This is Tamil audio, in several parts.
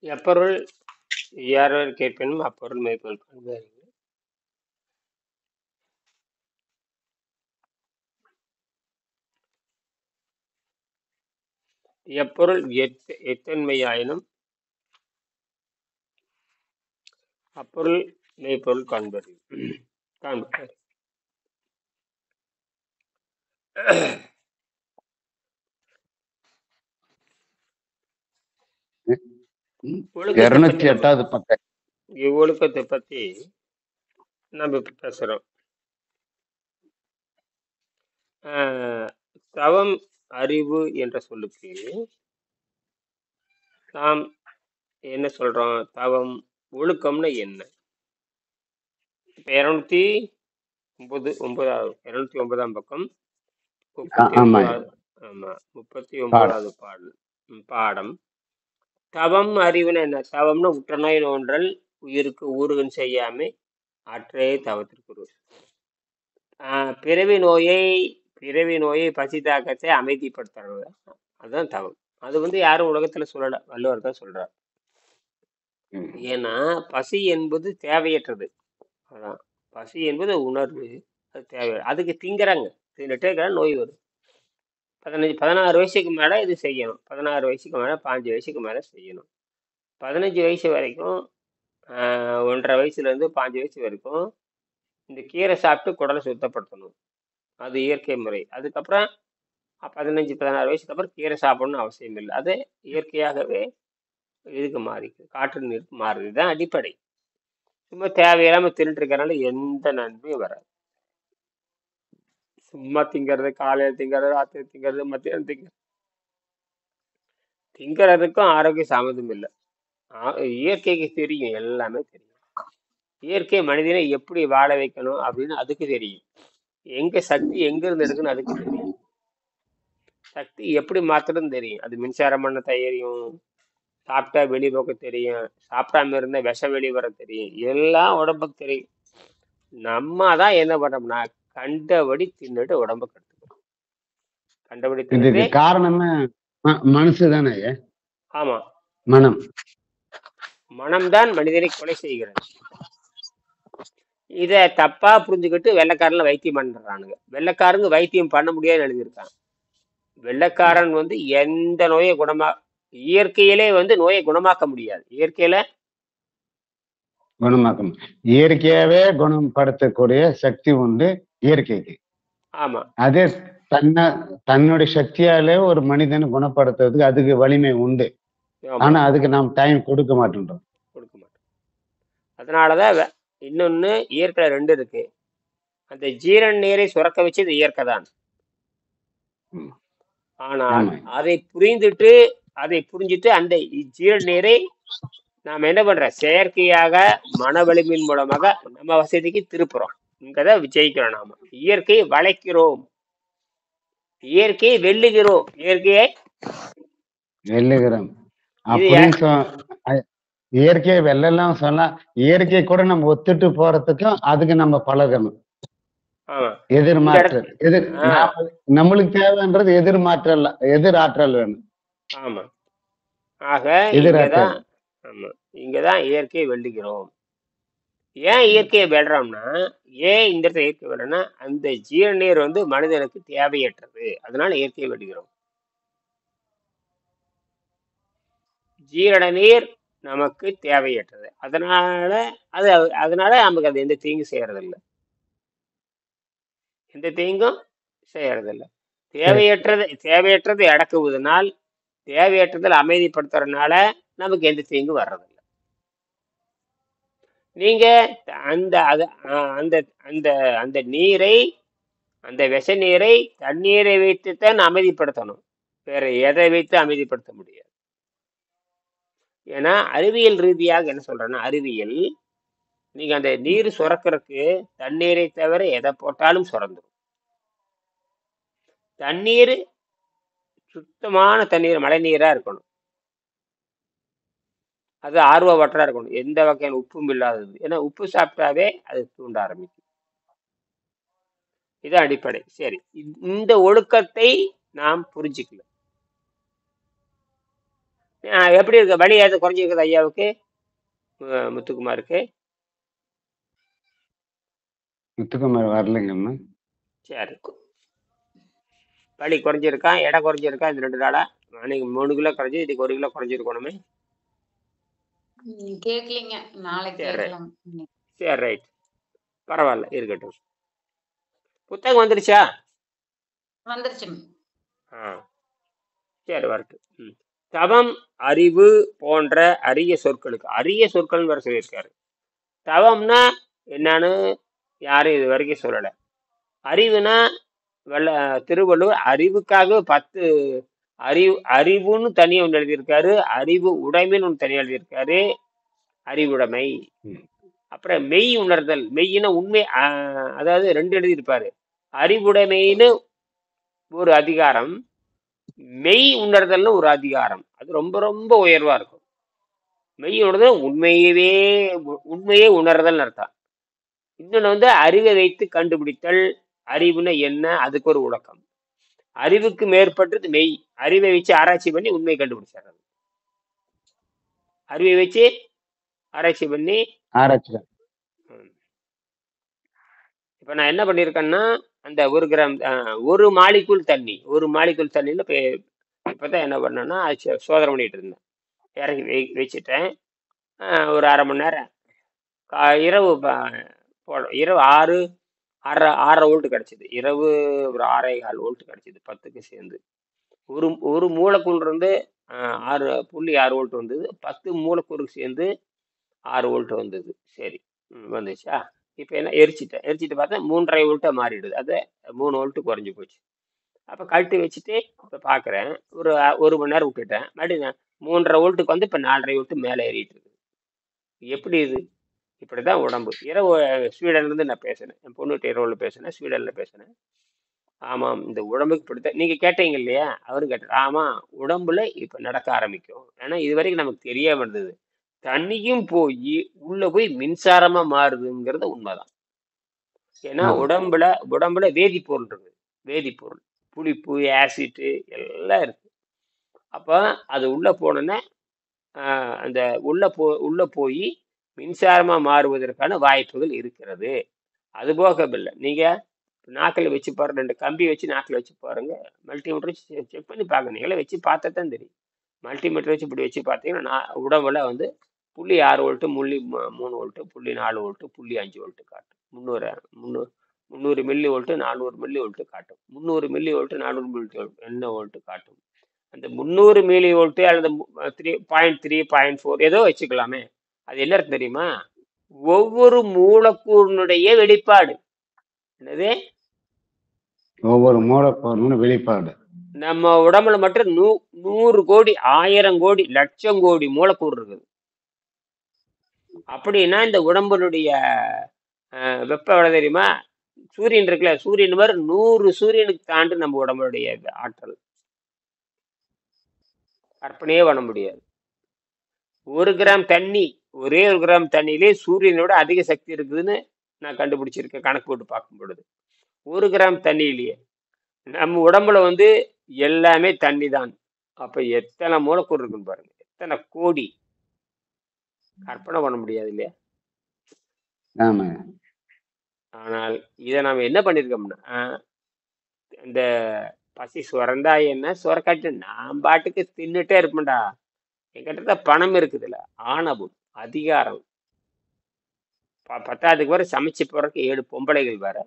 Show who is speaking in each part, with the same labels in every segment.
Speaker 1: எப்பொருள் யாரொரு கேட்பினும் அப்பொருள் மெய்ப்பொருள் காண்பது. எப்பொருள் எத்தன்மையாயினும் அப்பொருள் மெய்ப்பொருள் காண்பது. காண்பது.
Speaker 2: 208
Speaker 1: ஒழுக்கத்தை
Speaker 2: பக்கம்.
Speaker 1: ஒழுக்கத்தை பத்தி நம்ம இப்ப பேசுறோம். தவம் அறிவு என்ற சொல்லுக்கு நாம் என்ன சொல்றோம்? தவம் ஒழுக்கம்னு என்ன? இப்ப 209ஆம் பக்கம் 39வது. ஆமா, 39வது பாடம். தவம் அறிவுன்னு என்ன? தவம்னு உற்றநோய் நோன்றல், உயிருக்கு ஊறுகன் செய்யாமை, ஆற்றே தவத்திற்கு. பிறவி நோயை பசி தாக்கத்தை அமைதிப்படுத்துறது, அதுதான் தவம். அது யாரும் உலகத்துல சொல்லல, வள்ளுவர் தான் சொல்றார். ஏன்னா பசி என்பது தேவையற்றது. அதான், பசி என்பது உணர்வு, அது தேவை. அதுக்கு திங்கிறாங்க, தின்னுட்டே நோய் வரும். 16 வயசுக்கு மேல இது செய்யணும், 16 வயசுக்கு மேல 5 வயசுக்கு மேல செய்யணும். 15 வயசு வரைக்கும் 1.5 வயசுல இருந்து 5 வயசு வரைக்கும் இந்த கீரை சாப்பிட்டு குடலை சுத்தப்படுத்தணும், அது இயற்கை முறை. அதுக்கப்புறம் 15-16 வயசுக்கு அப்புறம் கீரை சாப்பிடணும்னு அவசியம் இல்லை, அது இயற்கையாகவே இதுக்கு மாறிக்கு, காற்று நீருக்கு மாறுது. இதுதான் அடிப்படை. சும்மா தேவையில்லாம தின்னுட்டு இருக்கறனால எந்த நன்மையும் வராது. சும்மா திங்கிறது, காலையில திங்கிறது, ராத்திரி திங்கிறது, மத்தியானம் திங்கிறதுக்கும் ஆரோக்கியம் சம்மந்தம் இல்லை. இயற்கைக்கு தெரியும், எல்லாமே தெரியும். இயற்கை மனிதனை எப்படி வாழ வைக்கணும் அப்படின்னு அதுக்கு தெரியும். எங்க சக்தி எங்க இருந்து இருக்குன்னு அதுக்கு தெரியும். சக்தி எப்படி மாத்துறதுன்னு தெரியும். அது மின்சாரம் பண்ண தெரியும், சாப்பிட்டா வெளி போக்க தெரியும், சாப்பிடாம இருந்தா விஷம் வெளி வர தெரியும், எல்லாம் உடம்புக்கு தெரியும். நம்ம தான் என்ன பண்றோம்னா கண்டபடி தின்னுட்டு உடம்பு கெடுத்துக்கிறோம். கண்டபடி தின்னுட்டு.
Speaker 2: காரணமே மனசுதானே?
Speaker 1: ஆமா,
Speaker 2: மனம்தான்
Speaker 1: மனிதனை கொலை செய்கிறது. இத தப்பா புரிஞ்சுக்கிட்டு வெள்ளைக்காரன்ல வைத்தியம் பண்றானுங்க. வெள்ளைக்காரங்க வைத்தியம் பண்ண முடியாதுன்னு எழுதியிருக்காங்க. வெள்ளைக்காரன் எந்த நோயை இயற்கையிலே நோயை குணமாக்க முடியாது.
Speaker 2: இயற்கையாவே குணப்படுத்தக்கூடிய சக்தி உண்டு இயற்கைக்கு.
Speaker 1: ஆமா,
Speaker 2: அதே தன்னுடைய சக்தியாலே ஒரு மனிதனை குணப்படுத்துறதுக்கு அதுக்கு வலிமை உண்டு. ஆனா அதுக்கு நாம் டைம் கொடுக்க மாட்டோம்.
Speaker 1: அதனாலதான் இன்னொன்னு, இயற்கை 2 இருக்கு. அந்த ஜீரண நீரை சுரக்க வச்சது இயற்கை தான். ஆனால் அதை புரிஞ்சிட்டு அந்த ஜீரண நீரை நாம என்ன பண்றோம்? செயற்கையாக மன வலிமையின் மூலமாக நம்ம வசதிக்கு திருப்புறோம். இங்கதான் ஜெயிக்கிறோம். நாம இயற்கையை வளைக்கிறோம், இயற்கையை வெல்லுகிறோம்.
Speaker 2: இயற்கையை வெல்லலாம் சொன்னா, இயற்கை கூட நம்ம ஒத்துட்டு போறதுக்கும் அதுக்கு நம்ம பழகணும். எதிர்மாற்றல் நம்மளுக்கு தேவைன்றது எதிராற்றல் வேணும்.
Speaker 1: ஆமா, ஆக இங்கதான் இயற்கையை வெல்லுகிறோம். ஏன் இயற்கையை வெல்றோம்னா, ஏன் இந்த இடத்துல இயற்கை வெல்றோம்னா, அந்த ஜீரண நீர் மனிதனுக்கு தேவையற்றது, அதனால இயற்கையை வெல்லுகிறோம். ஜீரண நீர் நமக்கு தேவையற்றது, அதனால நமக்கு அது எந்த தீங்கும் செய்யறதில்லை, எந்த தீங்கும் செய்யறதில்லை. தேவையற்றது அடக்குவதனால், தேவையற்றதில் அமைதிப்படுத்துறதுனால நமக்கு எந்த தீங்கும் வர்றதில்லை. நீங்க அந்த நீரை, அந்த விஷ நீரை தண்ணீரை வைத்துத்தான் அமைதிப்படுத்தணும், வேற எதை வைத்து அமைதிப்படுத்த முடியாது. ஏன்னா அறிவியல் ரீதியாக என்ன சொல்றேன்னா, அறிவியல் நீங்க அந்த நீர் சுரக்கிறதுக்கு தண்ணீரை தவிர எதை போட்டாலும் சுரந்துடும். தண்ணீர் சுத்தமான தண்ணீர், மழை நீரா இருக்கணும், அது ஆர்வ வாட்டரா இருக்கணும், எந்த வகையான உப்பும் இல்லாதது. ஏன்னா உப்பு சாப்பிட்டாவே அது தூண்ட ஆரம்பிக்கும். இது அடிப்படை. சரி, இந்த ஒழுக்கத்தை நாம் புரிஞ்சுக்கல. எப்படி இருக்கு? வலி ஏதாவது குறைஞ்சிருக்குது ஐயாவுக்கு? முத்துக்குமாருக்கு?
Speaker 2: முத்துக்குமார் வரலைங்கம்மா.
Speaker 1: சரி. வலி குறைஞ்சிருக்கா? எடை குறைஞ்சிருக்கா இந்த 2 நாளா? அன்னைக்கு 3 கிலோ குறைஞ்சி, இன்னைக்கு 1 கிலோ குறைஞ்சிருக்கணுமே.
Speaker 3: கேட்கலீங்க. நாளைக்கு
Speaker 1: சரி ரைட்.
Speaker 3: கேட்கலாம்.
Speaker 1: சரி ரைட். பரவாயில்ல, இருக்கட்டும். புத்தகம் வந்துருச்சா?
Speaker 3: வந்துருச்சுங்க.
Speaker 1: ஆ சரி, வரட்டும். தவம், அறிவு போன்ற அரிய சொற்கள் வர சொல்லியிருக்காரு. தவம்னா என்னன்னு யாரும் இது வரைக்கும் சொல்லல. அறிவுனா திருவள்ளுவர் அறிவுக்காக 10 அறிவுன்னு தனியா ஒன்று எழுதியிருக்காரு. அறிவு உடைமைன்னு ஒன்று தனியா எழுதியிருக்காரு. அறிவுடைமை. அப்புறம் மெய் உணர்தல். மெய்யின உண்மை, அதாவது 2 எழுதியிருப்பாரு. அறிவுடைமைன்னு ஒரு அதிகாரம், மெய் உணர்தல்னு ஒரு அதிகாரம். அது ரொம்ப ரொம்ப உயர்வா இருக்கும். மெய் உணர்தல் உண்மையே உணர்தல் அர்த்தம். இன்னொன்னு வந்து அறிவை வைத்து கண்டுபிடித்தல். அறிவுன்னு என்ன, அதுக்கு ஒரு விளக்கம். அறிவுக்கு மேற்பட்டது மெய். அறிவை வச்சு ஆராய்ச்சி பண்ணி உண்மையை கண்டுபிடிச்சிடுறது. அறிவை வச்சு ஆராய்ச்சி பண்ணி இப்ப நான் என்ன பண்ணிருக்கேன்னா, அந்த 1 கிராம் 1 மாலிக்குள் தண்ணியில இப்பதான் என்ன பண்ணேன்னா சோதனை பண்ணிட்டு இருந்தேன். இறக்கி வச்சுட்டேன். ஒரு 1/2 மணி நேரம் இரவு இரவு 6:30 வோல்ட் கிடைச்சது. இரவு ஒரு 6.25 வோல்ட் கிடைச்சது 10க்கு சேர்ந்து. ஒரு மூலக்கூறு இருந்து 6.6 வோல்ட் வந்தது. 10 மூலக்கூறுக்கு சேர்ந்து 6 வோல்ட் வந்தது. சரி, வந்துச்சா? இப்போ என்ன, எரிச்சிட்டு பார்த்தா 3.5 வோல்ட்டா மாறிடுது. அது 3 வோல்ட் குறைஞ்சி போச்சு. அப்போ கழட்டி வச்சுட்டு இப்போ பார்க்குறேன். ஒரு மணி நேரம் விட்டுட்டேன். மறுபடியும் 3.5 வோல்ட்டுக்கு வந்து இப்போ 4.5 வோல்ட் மேலே ஏறிட்டு இருக்கு. எப்படி இது? இப்படிதான் உடம்பு. இரவு ஸ்வீடன்ல இருந்து நான் பேசுனேன். என் பொண்ணுகிட்ட இரவுல பேசுனேன், ஸ்வீடன்ல பேசுனேன். ஆமாம், இந்த உடம்புக்கு இப்படித்தான். நீங்க கேட்டீங்க இல்லையா, அவரும் கேட்டார். ஆமா, உடம்புல இப்ப நடக்க ஆரம்பிக்கும். ஏன்னா இது வரைக்கும் நமக்கு தெரியாம இருந்தது. தண்ணியும் உள்ள போய் மின்சாரமா மாறுதுங்கிறது உண்மைதான். ஏன்னா உடம்புல வேதிப்பொருள் இருக்கு. வேதிப்பொருள், புளிப்பு, ஆசிட்டு எல்லாம் இருக்கு. அப்ப அது உள்ள போனோன்னா அந்த உள்ள போய் மின்சாரமா மாறுவதற்கான வாய்ப்புகள் இருக்கிறது. அது போக இல்லை, நீங்க நாக்கில் வச்சு பாருங்க. 2 கம்பி வச்சு நாக்கில் வச்சு பாருங்க. மல்டிமீட்டர் வச்சு செக் பண்ணி பார்க்க. நீங்களே வச்சு பார்த்தா தான் தெரியும். மல்டிமீட்டர் வச்சு இப்படி வச்சு பார்த்தீங்கன்னா உடம்புல வந்து 0.6 வோல்ட்டு, 3 வோல்ட்டு, 0.4 வோல்ட்டு, 0.5 வோல்ட்டு காட்டும். 300 மில்லி வோல்ட்டு, 400 மில்லி வோல்ட்டு காட்டும். 300 மில்லி வோல்ட்டு, 400 மில்லி வோல்ட் என்ன வோல்ட்டு காட்டும். அந்த 300 மில்லி வோல்ட்டு அல்லது 3.3, 0.4 ஏதோ வச்சுக்கலாமே. அது என்ன தெரியுமா? ஒவ்வொரு மூலக்கூறினுடைய வெளிப்பாடு. என்னது?
Speaker 2: ஒவ்வொரு மூலக்கூறினுடைய வெளிப்பாடு.
Speaker 1: நம்ம உடம்புல மட்டும் 100 கோடி, 1000 கோடி, லட்சம் கோடி மூலக்கூறு இருக்குது. அப்படின்னா இந்த உடம்புடைய வெப்பம் எவ்வளவு தெரியுமா? சூரியன் இருக்குல்ல, சூரியன் மாதிரி 100 சூரியனுக்கு தாண்டி நம்ம உடம்புடைய ஆற்றல். கற்பனையே பண்ண முடியாது. 1 கிராம் தண்ணி, ஒரே 1 கிராம் தண்ணியிலே சூரியனோட அதிக சக்தி இருக்குதுன்னு நான் கண்டுபிடிச்சிருக்கேன், கணக்கு போட்டு பார்க்கும் பொழுது. 1 கிராம் தண்ணியிலேயே நம்ம உடம்புல வந்து எல்லாமே தண்ணி தான். அப்ப எத்தனை மூலக்கூறு இருக்குன்னு பாருங்க, எத்தனை கோடி. கற்பனை பண்ண முடியாது இல்லையா? ஆனால் இதை நாம என்ன பண்ணிருக்கோம்னா, இந்த பசி சுரந்தா என்ன சுரக்காட்டு நான் பாட்டுக்கு தின்னுட்டே இருப்பேன்டா. என்கிட்ட பணம் இருக்குதுல்ல, ஆணவம், அதிகாரம். 10ஆவதுக்கு வர சமைச்சு போறதுக்கு 7 பொம்பளைகள் வேற,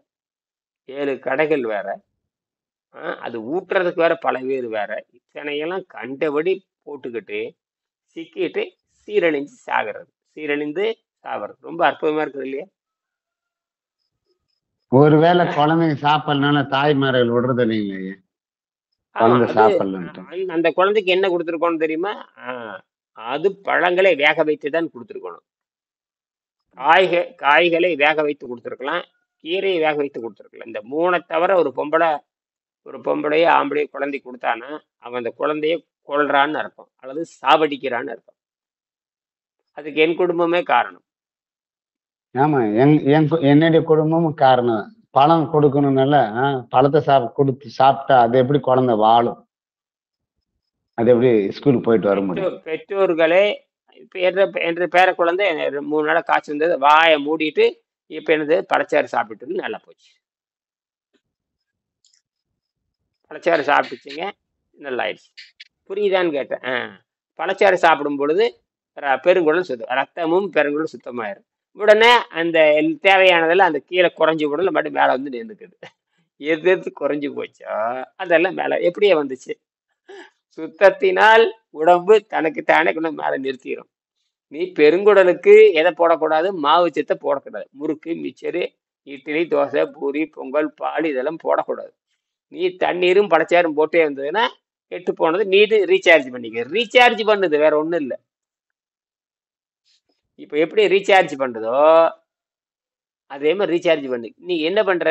Speaker 1: 7 கடைகள் வேற, அது ஊட்டுறதுக்கு வேற பல பேர் வேற. இத்தனையெல்லாம் கண்டபடி போட்டுக்கிட்டு சிக்கிட்டு சீரழிஞ்சு சாகிறது. ரொம்ப அற்புதமா இருக்குது இல்லையா?
Speaker 2: ஒருவேளை குழந்தைங்க சாப்பிடலனால தாய்மார்கள் விடுறது இல்லைங்களே. குழந்தை சாப்பிடல,
Speaker 1: அந்த குழந்தைக்கு என்ன கொடுத்துருக்கோன்னு தெரியுமா? அது பழங்களை வேக வைத்து தான் கொடுத்துருக்கணும். காய்களை வேக வைத்து கொடுத்துருக்கலாம், கீரையை வேக வைத்து கொடுத்துருக்கலாம். இந்த 3 தவிர ஒரு பொம்பளையோ ஆம்பளையோ குழந்தை கொடுத்தானா அவன் அந்த குழந்தைய கொல்றான்னு அர்த்தம், அல்லது சாவடிக்கிறான்னு அர்த்தம். அதுக்கு என் குடும்பமே காரணம்.
Speaker 2: ஆமா, என்னுடைய குடும்பமும் காரணம். பழம் கொடுக்கணும்னால பழத்தை சாப்பிட்டா அது எப்படி குழந்தை வாழும்? அது எப்படி ஸ்கூலுக்கு போயிட்டு வர முடியும்?
Speaker 1: பெற்றோர்களே இப்ப என்ற பேர குழந்தை 3 நாளா காய்ச்சல் இருந்தது, வாயை மூடிட்டு இப்ப என்னது பழச்சாறு சாப்பிட்டு நல்லா போச்சு. பழச்சாறு சாப்பிட்டுச்சுங்க, நல்லா ஆயிடுச்சு. புரியுதான்னு கேட்டேன். பழச்சாறு சாப்பிடும் பொழுது பெருங்குடல் சுத்தம், ரத்தமும் பெருங்குடல் சுத்தமாயிரும். உடனே அந்த தேவையானதெல்லாம் அந்த கீழே குறைஞ்சி உடல் மட்டும் மேலே வந்து நின்றுக்குது. எது எது குறைஞ்சு போச்சோ அதெல்லாம் மேலே எப்படியே வந்துச்சு. சுத்தத்தினால் உடம்பு தனக்கு தானே கொண்டு மேலே நிறுத்திடும். நீ பெருங்குடலுக்கு எதை போடக்கூடாது? மாவு சத்தை போடக்கூடாது. முறுக்கு, மிச்சரு, இட்லி, தோசை, பூரி, பொங்கல், பால் இதெல்லாம் போடக்கூடாது. நீ தண்ணீரும் பழச்சாரும் போட்டே இருந்ததுன்னா கெட்டு போனது நீட்டு ரீசார்ஜ் பண்ணிக்க. ரீசார்ஜ் பண்ணுது, வேற ஒண்ணும் இல்லை. இப்ப எப்படி ரீசார்ஜ் பண்ணுதோ அதே மாதிரி ரீசார்ஜ் பண்ணு. நீ என்ன பண்ற?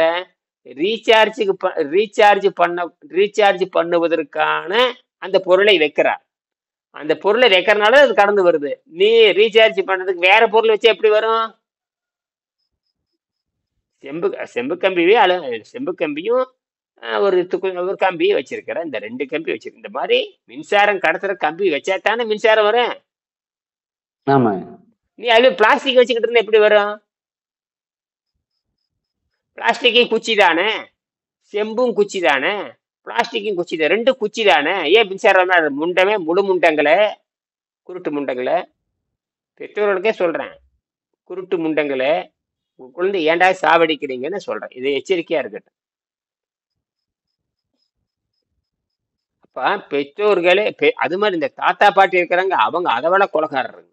Speaker 1: ரீசார்ஜ் பண்ணுவதற்கான அந்த பொருளை வைக்கிறா. அந்த பொருளை வைக்கிறனால அது கடந்து வருது. நீ ரீசார்ஜ் பண்றதுக்கு வேற பொருள் வச்சா எப்படி வரும்? செம்பு கம்பியும் ஒரு கம்பியை வச்சிருக்கிற. இந்த 2 கம்பி வச்சிருக்க. இந்த மாதிரி மின்சாரம் கடத்துற கம்பி வச்சா தானே மின்சாரம் வரும்.
Speaker 2: ஆமா.
Speaker 1: நீ அதுல பிளாஸ்டிக் வச்சுக்கிட்டு இருந்தா எப்படி வரும்? பிளாஸ்டிக்கும் குச்சி தானே, செம்பும் குச்சி தானே, பிளாஸ்டிக்கும் குச்சி தான், 2 குச்சி தானே. ஏன் மின்சாரம்? முண்டமே முழு முண்டங்களை, குருட்டு முண்டங்களை, பெற்றோர்களுக்கே சொல்றேன், குருட்டு முண்டங்களை குழந்தை ஏன்டா சாவடிக்கிறீங்கன்னு சொல்றேன். இது எச்சரிக்கையா இருக்கட்டும். அப்ப பெற்றோர்களே அது மாதிரி இந்த தாத்தா பாட்டி இருக்கிறாங்க, அவங்க அதை விட கொலைகாரருங்க.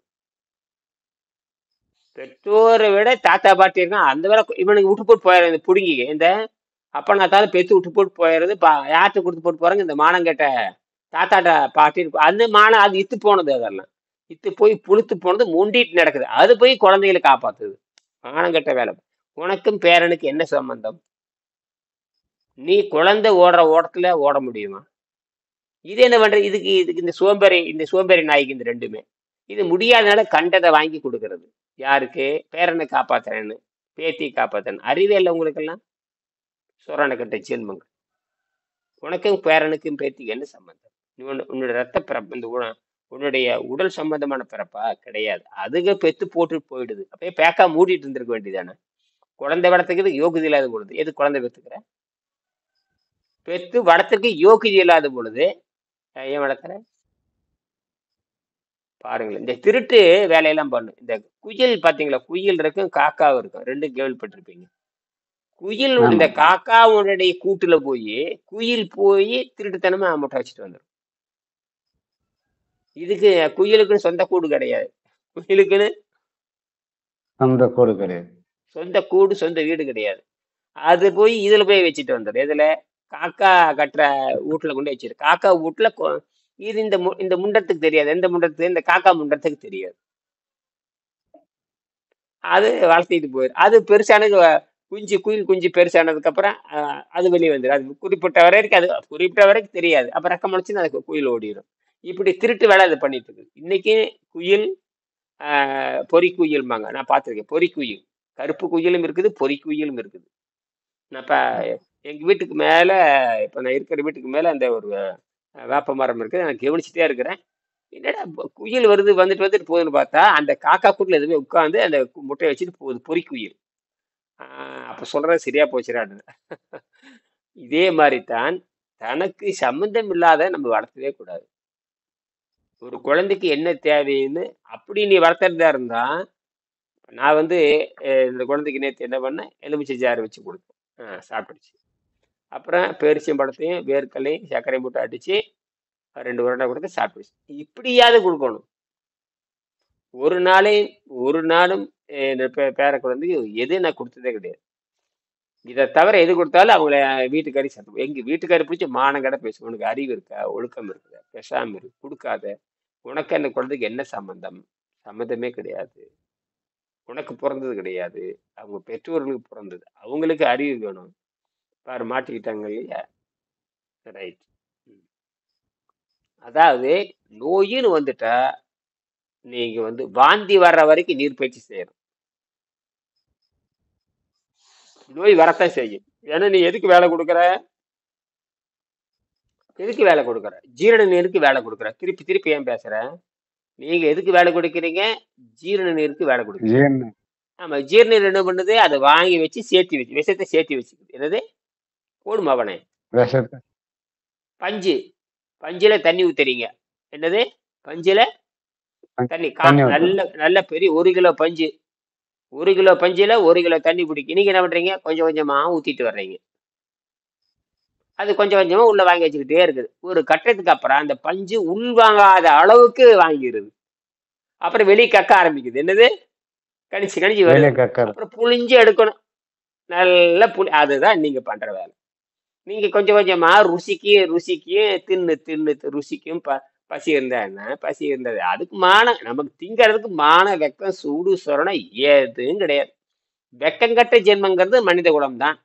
Speaker 1: பெற்றோரை விட தாத்தா பாட்டி இருக்கான், அந்த வேலை இவனுக்கு விட்டு போட்டு போயிடுறது. புடுங்கி இந்த அப்ப நான் தாத்தா பெத்து விட்டு போட்டு போயிடுறது. யார்கிட்ட கொடுத்து போட்டு போறாங்க? இந்த மானம் கேட்ட தாத்தாட்ட பாட்டி. அந்த மானம் அது இத்து போனது, அதெல்லாம் இத்து போய் புளுத்து போனது, முண்டிட்டு நடக்குது. அது போய் குழந்தைகளை காப்பாத்துது. மானம் கெட்ட வேலை. உனக்கும் பேரனுக்கு என்ன சம்பந்தம்? நீ குழந்தை ஓடுற ஓட்டத்துல ஓட முடியுமா? இது என்ன பண்ற? இதுக்கு இந்த சோம்பேறி நாய்க்கு இந்த 2மே இது முடியாதனால கண்டதை வாங்கி கொடுக்கறது. யாருக்கு? பேரனை காப்பாத்துறேன்னு, பேத்தி காப்பாத்துறேன்னு. அறிவே இல்லை உங்களுக்கெல்லாம். சொரணை கட்ட ஜென்மங்கள். உனக்கும் பேரனுக்கும் பேத்திக்கு என்ன சம்பந்தம்? உன்னோட ரத்த பிறப்பு, இந்த உன்னுடைய உடல் சம்பந்தமான பிறப்பா? கிடையாது. அதுக பெத்து போட்டு போயிடுது. அப்படியே பேக்கா மூடிட்டு இருந்திருக்க வேண்டியதானே. குழந்தை வளர்த்துக்கு யோகிதை இல்லாத பொழுது எது குழந்தை பெத்துக்கிற? பெத்து வளர்த்துக்கு யோகிதை இல்லாத பொழுது ஏன் வளர்க்குற? பாருங்களேன், இந்த திருட்டு வேலையெல்லாம் பண்ணு. இந்த குயில் பாத்தீங்களா? குயில் இருக்கும், காக்காவும் இருக்கும். 2 கேள்விப்பட்டிருப்பீங்க. குயில் இந்த காக்காவுடைய கூட்டுல குயில் போய் திருட்டுத்தனமா முட்டை வச்சுட்டு வந்துடும். இதுக்கு குயிலுக்குன்னு சொந்த கூடு கிடையாது. குயிலுக்குன்னு
Speaker 2: சொந்த கூடு கிடையாது.
Speaker 1: சொந்த கூடு, சொந்த வீடு கிடையாது. அது போய் இதுல போய் வச்சுட்டு வந்துடும். இதுல காக்கா கட்டுற வீட்டுல கொண்டு வச்சிரு. காக்கா வீட்டுல இது இந்த முண்டத்துக்கு தெரியாது. எந்த முண்டத்துக்கு? இந்த காக்கா முண்டத்துக்கு தெரியாது. அது வளர்த்திட்டு போயிடும். அது பெருசானது குயில் குஞ்சு பெருசானதுக்கு அப்புறம் அது வெளியே வந்துடும். அது குறிப்பிட்ட வரைக்கும் தெரியாது. அப்ப ரெக்கம் முளைச்சுன்னு அதுக்கு குயில் ஓடிடும். இப்படி திருட்டு வேலை அது பண்ணிட்டு இருக்கு. இன்னைக்கு குயில் பொறிக்குயில்பாங்க. நான் பார்த்துருக்கேன். பொறிக்குயில், கருப்பு குயிலும் இருக்குது, பொறிக்குயிலும் இருக்குது. நான் இப்ப எங்க வீட்டுக்கு மேல, இப்ப நான் இருக்கிற வீட்டுக்கு மேல அந்த ஒரு வேப்ப மரம் இருக்குது. நான் கவனிச்சுட்டே இருக்கிறேன். என்னடா குயில் வந்துட்டு போகுதுன்னு பார்த்தா அந்த காக்கா கூட்டுல எதுவுமே உட்காந்து அந்த முட்டையை வச்சுட்டு போகுது. பொறிக்குயில். அப்ப சொல்றது சரியா போச்சுடான்னு. இதே மாதிரிதான் தனக்கு சம்பந்தம் இல்லாத நம்ம வளர்த்தவே கூடாது. ஒரு குழந்தைக்கு என்ன தேவைன்னு அப்படி நீ வளர்த்துறதா இருந்தா, நான் இந்த குழந்தைக்கு நேற்று என்ன பண்ணேன்? எலுமிச்சை ஜாறு வச்சு கொடுத்தேன். சாப்பிட்டுச்சு. அப்புறம் பேரிச்சம்பழத்தையும் வேர்க்கல்லையும் சர்க்கரையும் போட்டு அடிச்சு 2 உருண்டை கொடுத்து சாப்பிட்டுச்சு. இப்படியாவது கொடுக்கணும். ஒரு நாளும் பேர குழந்தைக்கு எது நான் கொடுத்ததே கிடையாது. இதை தவிர எது கொடுத்தாலும் அவங்கள வீட்டுக்காரி சத்தம். எங்க வீட்டுக்காரி பிடிச்சி மானம் கடை பேசும். உனக்கு அறிவு இருக்கா? ஒழுக்கம் இருக்குதா? பேசாம இருக்கு, கொடுக்காத. உனக்கு அந்த குழந்தைக்கு என்ன சம்பந்தம்? சம்மந்தமே கிடையாது. உனக்கு பிறந்தது கிடையாது, அவங்க பெற்றோர்களுக்கு பிறந்தது. அவங்களுக்கு அறிவு வேணும். பாரு, மாட்டிக்கிட்டாங்க இல்லையா? ரைட். அதாவது நோயின்னு வந்துட்டா நீங்க வாந்தி வர்ற வரைக்கும் நீர் பயிற்சி செய்யணும். நோய் வரத்தான் செய்யும். ஏன்னா நீ எதுக்கு வேலை கொடுக்குற? எதுக்கு வேலை கொடுக்குற? ஜீரண நீருக்கு வேலை கொடுக்குற. திருப்பி திருப்பி ஏன் பேசுற? நீங்க எதுக்கு வேலை கொடுக்குறீங்க? ஜீரண நீருக்கு வேலை கொடுக்குறீங்க.
Speaker 2: ஜீரண
Speaker 1: ஆமா, ஜீரண நீர் என்ன பண்ணுது? அதை வாங்கி வச்சு சேர்த்து வச்சு விஷத்தை சேர்த்து வச்சுக்குது. என்னது? போடுமா அவனே?
Speaker 2: விஷத்தை
Speaker 1: பஞ்சு பஞ்சுல தண்ணி ஊத்துறீங்க. என்னது? பஞ்சுல தண்ணி
Speaker 2: தண்ணி ஊத்துறோம்.
Speaker 1: நல்ல நல்ல பெரிய 1 கிலோ பஞ்சு. 1 கிலோ பஞ்சுல 1 கிலோ தண்ணி பிடிக்கும். நீங்க என்ன பண்றீங்க? கொஞ்சம் கொஞ்சமா ஊத்திட்டு வர்றீங்க. அது கொஞ்சம் கொஞ்சமா உள்ள வாங்கி வச்சுக்கிட்டே இருக்குது. ஒரு கட்டத்துக்கு அப்புறம் அந்த பஞ்சு உள்வாங்காத அளவுக்கு வாங்கிடுது. அப்புறம் வெளியே கக்க ஆரம்பிக்குது. என்னது? கணிச்சு கணிச்சு வருது.
Speaker 2: வெளியே கக்கறது.
Speaker 1: அப்புறம் புளிஞ்சு எடுக்கணும். நல்ல புளி. அதுதான் நீங்க பண்ற வேலை. நீங்க கொஞ்சம் கொஞ்சமா ருசிக்கு ருசிக்கு தின்னு தின்னு ருசிக்கும் பசி இருந்தா என்ன? பசி இருந்தது அதுக்கு நமக்கு திங்கிறதுக்கு வெக்கம் சூடு சொரணம் எதுவும் கிடையாது. வெக்கங்கட்ட ஜென்மங்கிறது மனித குலம் தான்.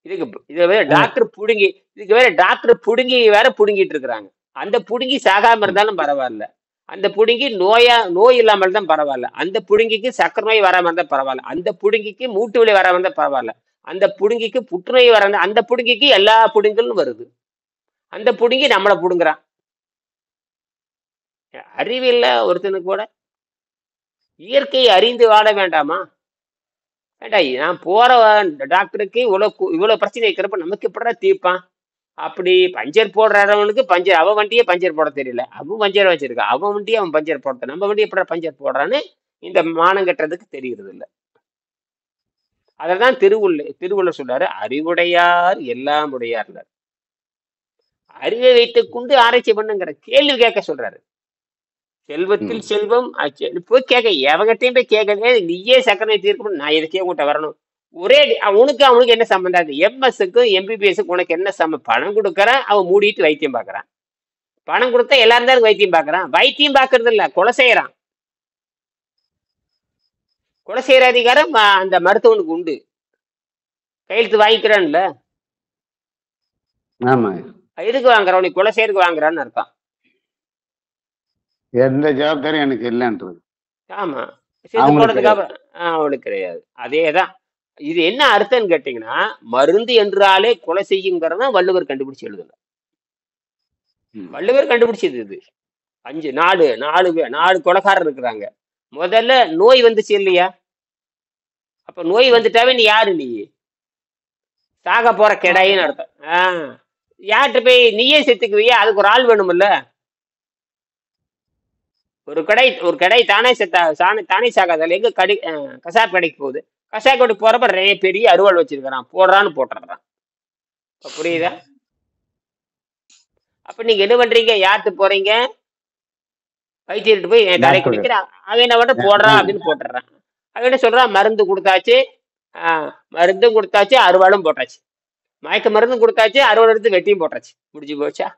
Speaker 1: இதுக்கு வேற டாக்டர் புடுங்கிட்டு இருக்கிறாங்க. அந்த புடுங்கி சாகாம இருந்தாலும் பரவாயில்ல. அந்த புடுங்கி நோய் இல்லாமல் தான் பரவாயில்ல. அந்த புடுங்கிக்கு சக்கரை நோய் வராம இருந்தா பரவாயில்ல. அந்த புடுங்கிக்கு மூட்டு வலி வராம இருந்தா பரவாயில்ல. அந்த புடுங்கிக்கு புற்றுநோய் வர அந்த புடுங்கிக்கு எல்லா புடுங்களும் வருது. அந்த புடுங்கி நம்மளை புடுங்குறான். அறிவில்ல ஒருத்தனுக்கு கூட. இயற்கையை அறிந்து வாழ வேண்டாமா? வேண்டாம். நான் போற டாக்டருக்கு இவ்வளவு பிரச்சனை இருக்கிறப்ப நமக்கு எப்படா தீர்ப்பான்? அப்படி பஞ்சர் போடுறவனுக்கு பஞ்சர், அவன் வண்டியே பஞ்சர் போட தெரியல, அவன் பஞ்சர் வச்சிருக்கான். அவன் வண்டியே அவன் பஞ்சர் போட, நம்ம வண்டி எப்படா பஞ்சர் போடுறான்னு இந்த மானம் கட்டுறதுக்கு தெரிகிறது இல்லை. அததான் திருவள்ளுவர் சொல்றாரு, அறிவுடையார் எல்லாம் உடையார். அறிவை வைத்துக் கொண்டு ஆராய்ச்சி பண்ணுங்கிற கேள்வி கேட்க சொல்றாரு. செல்வத்தில் செல்வம் போய் கேட்க, எவங்கிட்டையும் போய் கேட்க. நீயே சக்கரை தீர்க்கணும், நான் எதுக்கே உங்கள்கிட்ட வரணும்? ஒரே அவனுக்கு என்ன சம்பந்தம்? எம்எஸ்க்கும் எம்பிபிஎஸ்க்கு உனக்கு என்ன சம்பந்தம்? பணம் கொடுக்கறான், அவன் மூடிட்டு வைத்தியம் பாக்குறான். பணம் கொடுத்தா எல்லாரும் தான் வைத்தியம் பாக்குறான். வைத்தியம் பாக்குறது இல்ல, கொலை செய்யறான். கொலை செய்யற அதிகாரம் அந்த மருத்துவனுக்கு உண்டு. கையெழுத்து வாங்கிக்கிறான்ல.
Speaker 2: ஆமா,
Speaker 1: எதுக்கு வாங்குறான்? உனக்கு கொலை செய்யறதுக்கு வாங்குறான்னு அர்த்தம்.
Speaker 2: எந்த ஜவாப்தாரியும் எனக்கு இல்லைன்றது.
Speaker 1: ஆமா, செத்து போனதுக்கு அப்புறம் அவனுக்கு கிடையாது. அதேதான். இது என்ன அர்த்தம்னு கேட்டீங்கன்னா, மருந்து என்றாலே கொலை செய்யுங்கிறத வள்ளுவர் கண்டுபிடிச்சு எழுதுங்க. வள்ளுவர் கண்டுபிடிச்சது இது. 4 கொலைக்காரர் இருக்கிறாங்க. முதல்ல நோய் வந்துச்சு இல்லையா? அப்ப நோய் வந்துட்டாவே நீ யாரு? நீ சாக போற கெடாயின்னு அர்த்தம். யார்கிட்ட போய் நீயே செத்துக்குவியா? அதுக்கு ஒரு ஆள் வேணும்ல. ஒரு கடை தானே தானே சாகாதால எங்க கசாப் கடைக்கு போகுது. கசாப் கடைக்கு போறப்ப பெரிய அருவாள் வச்சிருக்கிறான், போடுறான்னு போட்டுறான். புரியுதா? அப்ப நீங்க என்ன பண்றீங்க? யார்கிட்ட போறீங்க? வைத்தியர்கிட்ட போய் தலை குடிக்கிற அவன் என்ன பண்ற? போடுறான் அப்படின்னு போட்டுறான். அவன் என்ன சொல்றான்? மருந்து கொடுத்தாச்சு, மருந்தும் கொடுத்தாச்சு, அருவாளும் போட்டாச்சு. மயக்க மருந்தும் கொடுத்தாச்சு, அறுவாள் எடுத்து வெட்டியும் போட்டாச்சு. முடிஞ்சு போச்சா?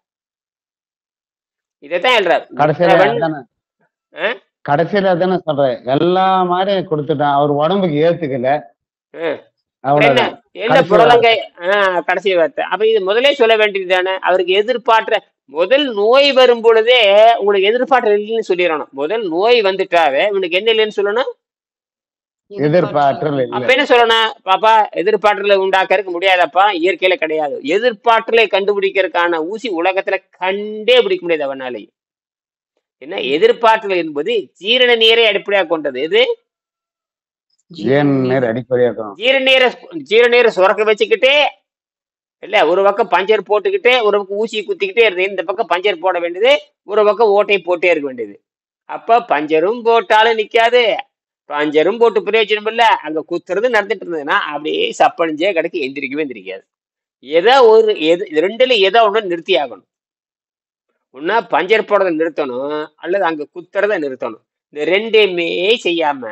Speaker 1: இதைத்தான் எழுறாரு.
Speaker 2: கடைசியில தானே சொல்றேன், எல்லா மாதிரியும் கொடுத்துட்டான். அவர் உடம்புக்கு ஏத்துக்கல.
Speaker 1: என்ன புடலங்கை கடைசி வார்த்தை. அப்ப இது முதலே சொல்ல வேண்டியது தானே. அவருக்கு எதிர்பார்த்த முதல் நோய் வரும் பொழுதே உங்களுக்கு எதிர்பார்த்த இல்லைன்னு சொல்லிடணும். முதல் நோய் வந்துட்டாவே உனக்கு என்ன இல்லைன்னு சொல்லணும்?
Speaker 2: எதிர்பார்த்தல்.
Speaker 1: அப்ப என்ன சொல்லணும்? பாப்பா, எதிர்பார்த்தலை உண்டாக்க முடியாதப்பா, இயற்கையில கிடையாது. எதிர்பார்த்தலை கண்டுபிடிக்கிறதுக்கான ஊசி உலகத்துல கண்டே பிடிக்க முடியாது அவனாலே. என்ன எதிர்பார்த்தல் என்பது ஜீரண நீரை அடிப்படையாக கொண்டது. எது? ஜீரண நீரை சுரக்க வச்சுக்கிட்டே இல்ல, ஒரு பக்கம் பஞ்சர் போட்டுக்கிட்டே, ஒரு பக்கம் ஊசி குத்திக்கிட்டே இருக்கு. இந்த பக்கம் பஞ்சர் போட வேண்டியது, ஒரு பக்கம் ஓட்டை போட்டே இருக்க வேண்டியது. அப்ப பஞ்சரும் போட்டாலும் நிக்காது, பஞ்சரும் போட்டு பிரயோஜனம் இல்ல. அங்க குத்துறது நடந்துட்டு இருந்ததுன்னா அப்படியே சப்பழிஞ்சே கிடைக்கு, எந்திரிக்காது. ரெண்டுல ஏதோ ஒண்ணு நிறுத்தி ஆகணும். ஒன்னா பஞ்சர் போடுறதை நிறுத்தணும், அல்லது அங்க குத்துறத நிறுத்தணும். இந்த ரெண்டையுமே செய்யாம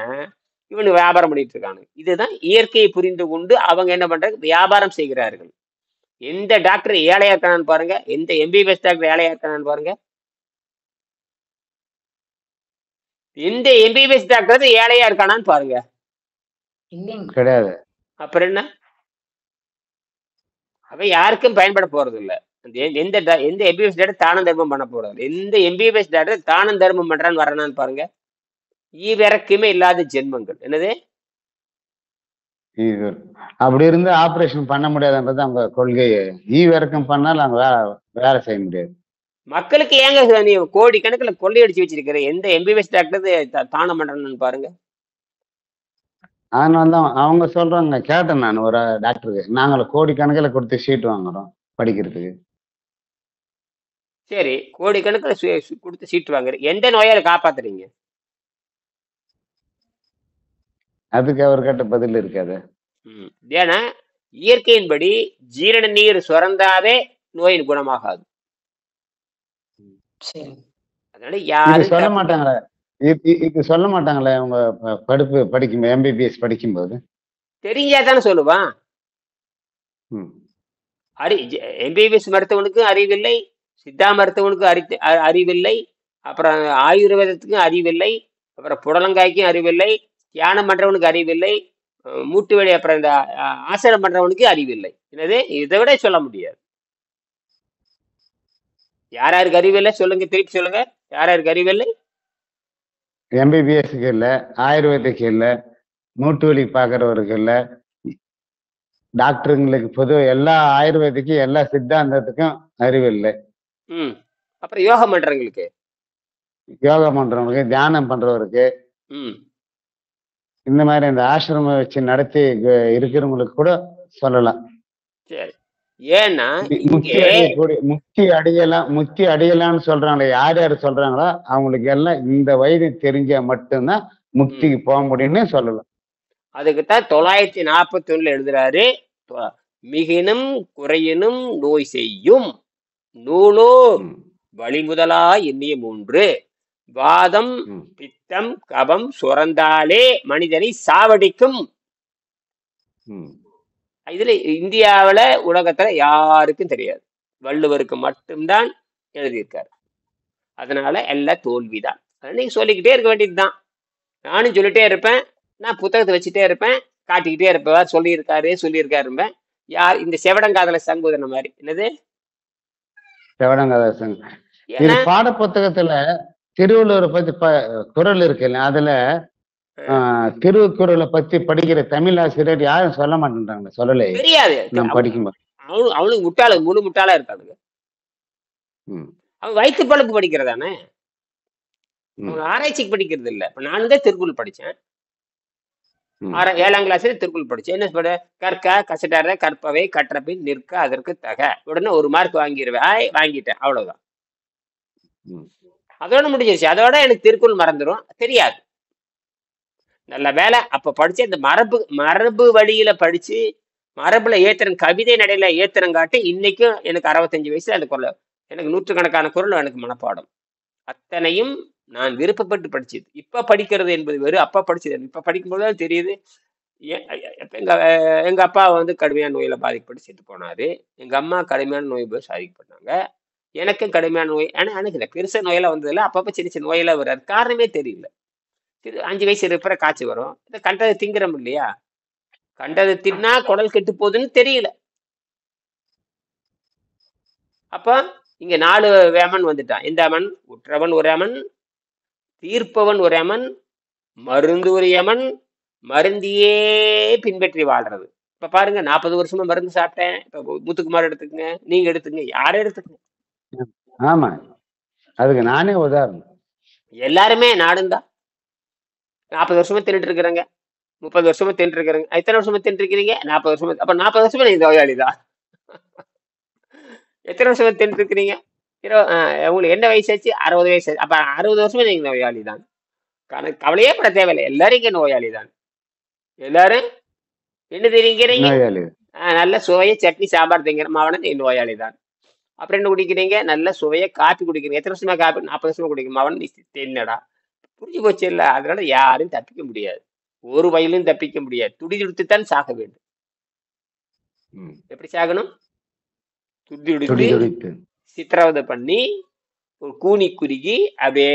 Speaker 1: இவனு வியாபாரம் பண்ணிட்டு இருக்கானு. இதுதான் இயற்கையை புரிந்து கொண்டு அவங்க என்ன பண்றாங்க? வியாபாரம் செய்கிறார்கள். எந்த டாக்டர் ஏழையா இருக்கானு பாருங்க, எந்த எம்பிபிஎஸ் டாக்டர் ஏழையா இருக்கானு பாருங்க. எந்த எம்பிபிஎஸ் டாக்டர் ஏழையா இருக்கானான்னு பாருங்க.
Speaker 2: கிடையாது.
Speaker 1: அப்புறம் என்ன? அவன் யாருக்கும் பயன்பட போறது இல்ல. எந்த எம்பிபிஎஸ் டாக்டர் தானம் தர்மம் பண்ண போறது? எந்த எம்பிபிஎஸ் டாக்டர் தானம் தர்மம் பண்றான்னு வர்றானான்னு பாருங்க. ஈவிரக்குமே இல்லாத ஜென்மங்கள். என்னது?
Speaker 2: இது அப்படி இருந்து ஆபரேஷன் பண்ண முடியாதுன்றது அவங்க கொள்கையே. ஈவிரக்கம் பண்ணாலும் அவங்க வேலை செய்ய முடியாது.
Speaker 1: மக்களுக்கு ஏங்க நீ கோடி கணக்கில் கொள்ளையடிச்சு வச்சிருக்கிற? எந்த எம்பிபிஎஸ் டாக்டர் தானம் பண்றேன்னு பாருங்க.
Speaker 2: அதனால தான் அவங்க சொல்றாங்க, கேட்டேன் நான் ஒரு டாக்டருக்கு, நாங்கள் கோடிக்கணக்கில் கொடுத்து ஷீட் வாங்குறோம் படிக்கிறதுக்கு.
Speaker 1: சரி, கோடி கணக்கில் கொடுத்து சீட்டு வாங்குற, எந்த நோயால காப்பாத்துறீங்க?
Speaker 2: அதுக்கு அவர்கிட்ட பதில் இருக்காது.
Speaker 1: ஏன்னா இயற்கையின்படி ஜீரண நீர் சுரந்தாவே நோயின் குணமாகாது. அதனால
Speaker 2: இது
Speaker 1: யாரும்
Speaker 2: சொல்ல மாட்டாங்களே, இது சொல்ல மாட்டாங்களே அவங்க படிக்கும் எம்பிபிஎஸ் படிக்கும்போது.
Speaker 1: தெரிஞ்சாதானே சொல்லுவான். எம்பிபிஎஸ் மருத்துவனுக்கு அறிவில்லை, சித்தா மருத்துவனுக்கு அறிவில்லை, அப்புறம் ஆயுர்வேதத்துக்கும் அறிவில்லை, அப்புறம் புடலங்காய்க்கும் அறிவில்லை, தியானம் பண்றவனுக்கு அறிவில்லை, மூட்டு வழி அப்புறம் இந்த ஆசனம் பண்றவனுக்கு அறிவில்லை. என்னது, இதை விட சொல்ல முடியாது. யாராருக்கு அறிவில்லை சொல்லுங்க, திருப்பி சொல்லுங்க. யாராருக்கு அறிவில்லை?
Speaker 2: எம்பிபிஎஸ்க்கு இல்லை, ஆயுர்வேதிக்கு இல்லை, மூட்டு வலி பார்க்கறவருக்கு இல்லை, டாக்டருங்களுக்கு பொதுவாக எல்லா ஆயுர்வேதிக்கும் எல்லா சித்தாந்தத்துக்கும் அறிவில்லை.
Speaker 1: அப்புறம் யோகம் பண்றவங்களுக்கு,
Speaker 2: யோகம் பண்றவங்களுக்கு, தியானம் பண்றவருக்கு, இந்த மாதிரி இந்த ஆசிரமம் வச்சு நடத்தி இருக்கிறவங்களுக்கு கூட சொல்லலாம்.
Speaker 1: சரி, ஏன்னா
Speaker 2: முக்தி அடையலாம்னு சொல்றாங்களே, யார் யார் சொல்றாங்களோ அவங்களுக்கு எல்லாம் இந்த வயது தெரிஞ்சா மட்டும்தான் முக்திக்கு போக முடியும்னு சொல்லலாம்.
Speaker 1: அதுக்குத்தான் 941 எழுதுறாரு, மிகினும் குறையினும் நோய் செய்யும் நூலோ வழிமுதலா எண்ணிய 3 வாதம் பித்தம் கபம் சுரந்தாலே மனிதனை சாவடிக்கும். இதுல இந்தியாவில உலகத்துல யாருக்கும் தெரியாது, வள்ளுவருக்கு மட்டும்தான் எழுதியிருக்காரு. அதனால எல்லாம் தோல்விதான். நீங்க சொல்லிக்கிட்டே இருக்க வேண்டியதுதான். நானும் சொல்லிட்டே இருப்பேன், நான் புத்தகத்தை வச்சுட்டே இருப்பேன், காட்டிக்கிட்டே இருப்பேன், சொல்லியிருக்காரு. யார் இந்த செவடங்காதல சங்கோதன மாதிரி. என்னது
Speaker 2: செவடங்காதல சங்கம்? பாட புத்தகத்துல திருவள்ளுவரை பத்தி குறள் இருக்குல்ல, அதுல திருக்குறளை பத்தி படிக்கிற தமிழ் ஆசிரியர் யாரும் சொல்ல மாட்டேன்றாங்க. சொல்லலையே,
Speaker 1: தெரியாது.
Speaker 2: நம்ம படிக்கும்போது
Speaker 1: அவனுக்கு முட்டாள முழு முட்டாளா இருக்கானுங்க. அவன் வயிற்று பழப்பு படிக்கிறதானே, அவங்க ஆராய்ச்சிக்கு படிக்கிறது இல்லை. இப்ப நான் தான் திருக்குறள் படிச்சேன், 7ஆம் கிளாஸ்ல திருக்குறள் படிச்சேன். என்ன சொல்ற, கற்க கசட்டார கற்பவை கற்றபின் நிற்க அதற்கு தக, உடனே 1 மார்க் வாங்கிடுவேன். வாங்கிட்டேன், அவ்வளவுதான். அதோட முடிஞ்சிருச்சு. அதோட எனக்கு திருக்குறள் மறந்துடும், தெரியாது. நல்ல வேலை அப்ப படிச்சு அந்த மரபு வழியில படிச்சு மரபுல ஏத்திரம், கவிதை நடையில ஏத்திரம் காட்டி இன்னைக்கும் எனக்கு 65 வயசுல அந்த குரல், எனக்கு 100கணக்கான குரல் எனக்கு மனப்பாடம். அத்தனையும் நான் விருப்பப்பட்டு படிச்சது. இப்ப படிக்கிறது என்பது வேறு, அப்பா படிச்சது. இப்ப படிக்கும்போது தெரியுது. எங்க அப்பா வந்து கடுமையான நோயில பாதிக்கப்பட்டு செத்து போனாரு. எங்க அம்மா கடுமையான நோய் போய் சாதிக்கப்பட்டாங்க. எனக்கும் கடுமையான நோய். ஆனா எனக்கு இந்த பெருச நோயெல்லாம் வந்ததில்ல, அப்பப்ப சின்ன சின்ன நோயெல்லாம் வராது. காரணமே தெரியல. 5 வயசு இருக்கிற காய்ச்சல் வரும். கண்டதை திங்கிறோம் இல்லையா, கண்டதை தின்னா குடல் கெட்டு போகுதுன்னு தெரியல. அப்ப இங்க 4 வேமன் வந்துட்டான். எந்த அமன்? உற்றவன் ஒரு அமன், தீர்ப்பவன் ஒரு அமன், மருந்து ஒரு அமன், மருந்தியே பின்பற்றி வாழ்றது. இப்ப பாருங்க, 40 வருஷமா மருந்து சாப்பிட்டேன். இப்ப முத்துக்குமார் எடுத்துக்கங்க, நீங்க எடுத்துக்கங்க, யாரும் எடுத்துக்கங்க.
Speaker 2: ஆமா, அதுக்கு நானே உதாரணம்.
Speaker 1: எல்லாருமே நாடுந்தா 40 வருஷமா தின்னுட்டு இருக்கிறாங்க, 30 வருஷமா தின்னுட்டு இருக்கிறாங்க. எத்தனை வருஷமா தின்னுட்டு இருக்கிறீங்க? 40 வருஷமா. அப்ப 40 வருஷமா நீங்க நோயாளிதான். எத்தனை வருஷமா தின்னுட்டு இருக்கிறீங்க? உங்களுக்கு என்ன வயசாச்சு? 60 வயசு. அப்ப 60 வருஷமா நீங்க நோயாளி தான். கவலையே பட தேவையில்லை, எல்லாரும் இங்க நோயாளி தான். எல்லாரும் என்ன தெரியுங்கிறீங்க? நல்ல சுவைய சட்னி சாம்பார் திங்கிற மாவன நீ நோயாளி தான். அப்புறம் என்ன குடிக்கிறீங்க? நல்ல சுவைய காப்பி குடிக்கிறீங்க. எத்தனை வருஷமா காப்பி? 40 வருஷமா குடிக்கும் மாவன நீ தென்னடா. புரிஞ்சு போச்சு இல்ல? அதனால யாரும் தப்பிக்க முடியாது, ஒரு வயலும் தப்பிக்க முடியாது. துடி துடித்துத்தான் சாக வேண்டும். எப்படி சாகணும்? துடி துடித்து சித்திரவதை பண்ணி ஒரு கூனி குறுகி அப்படியே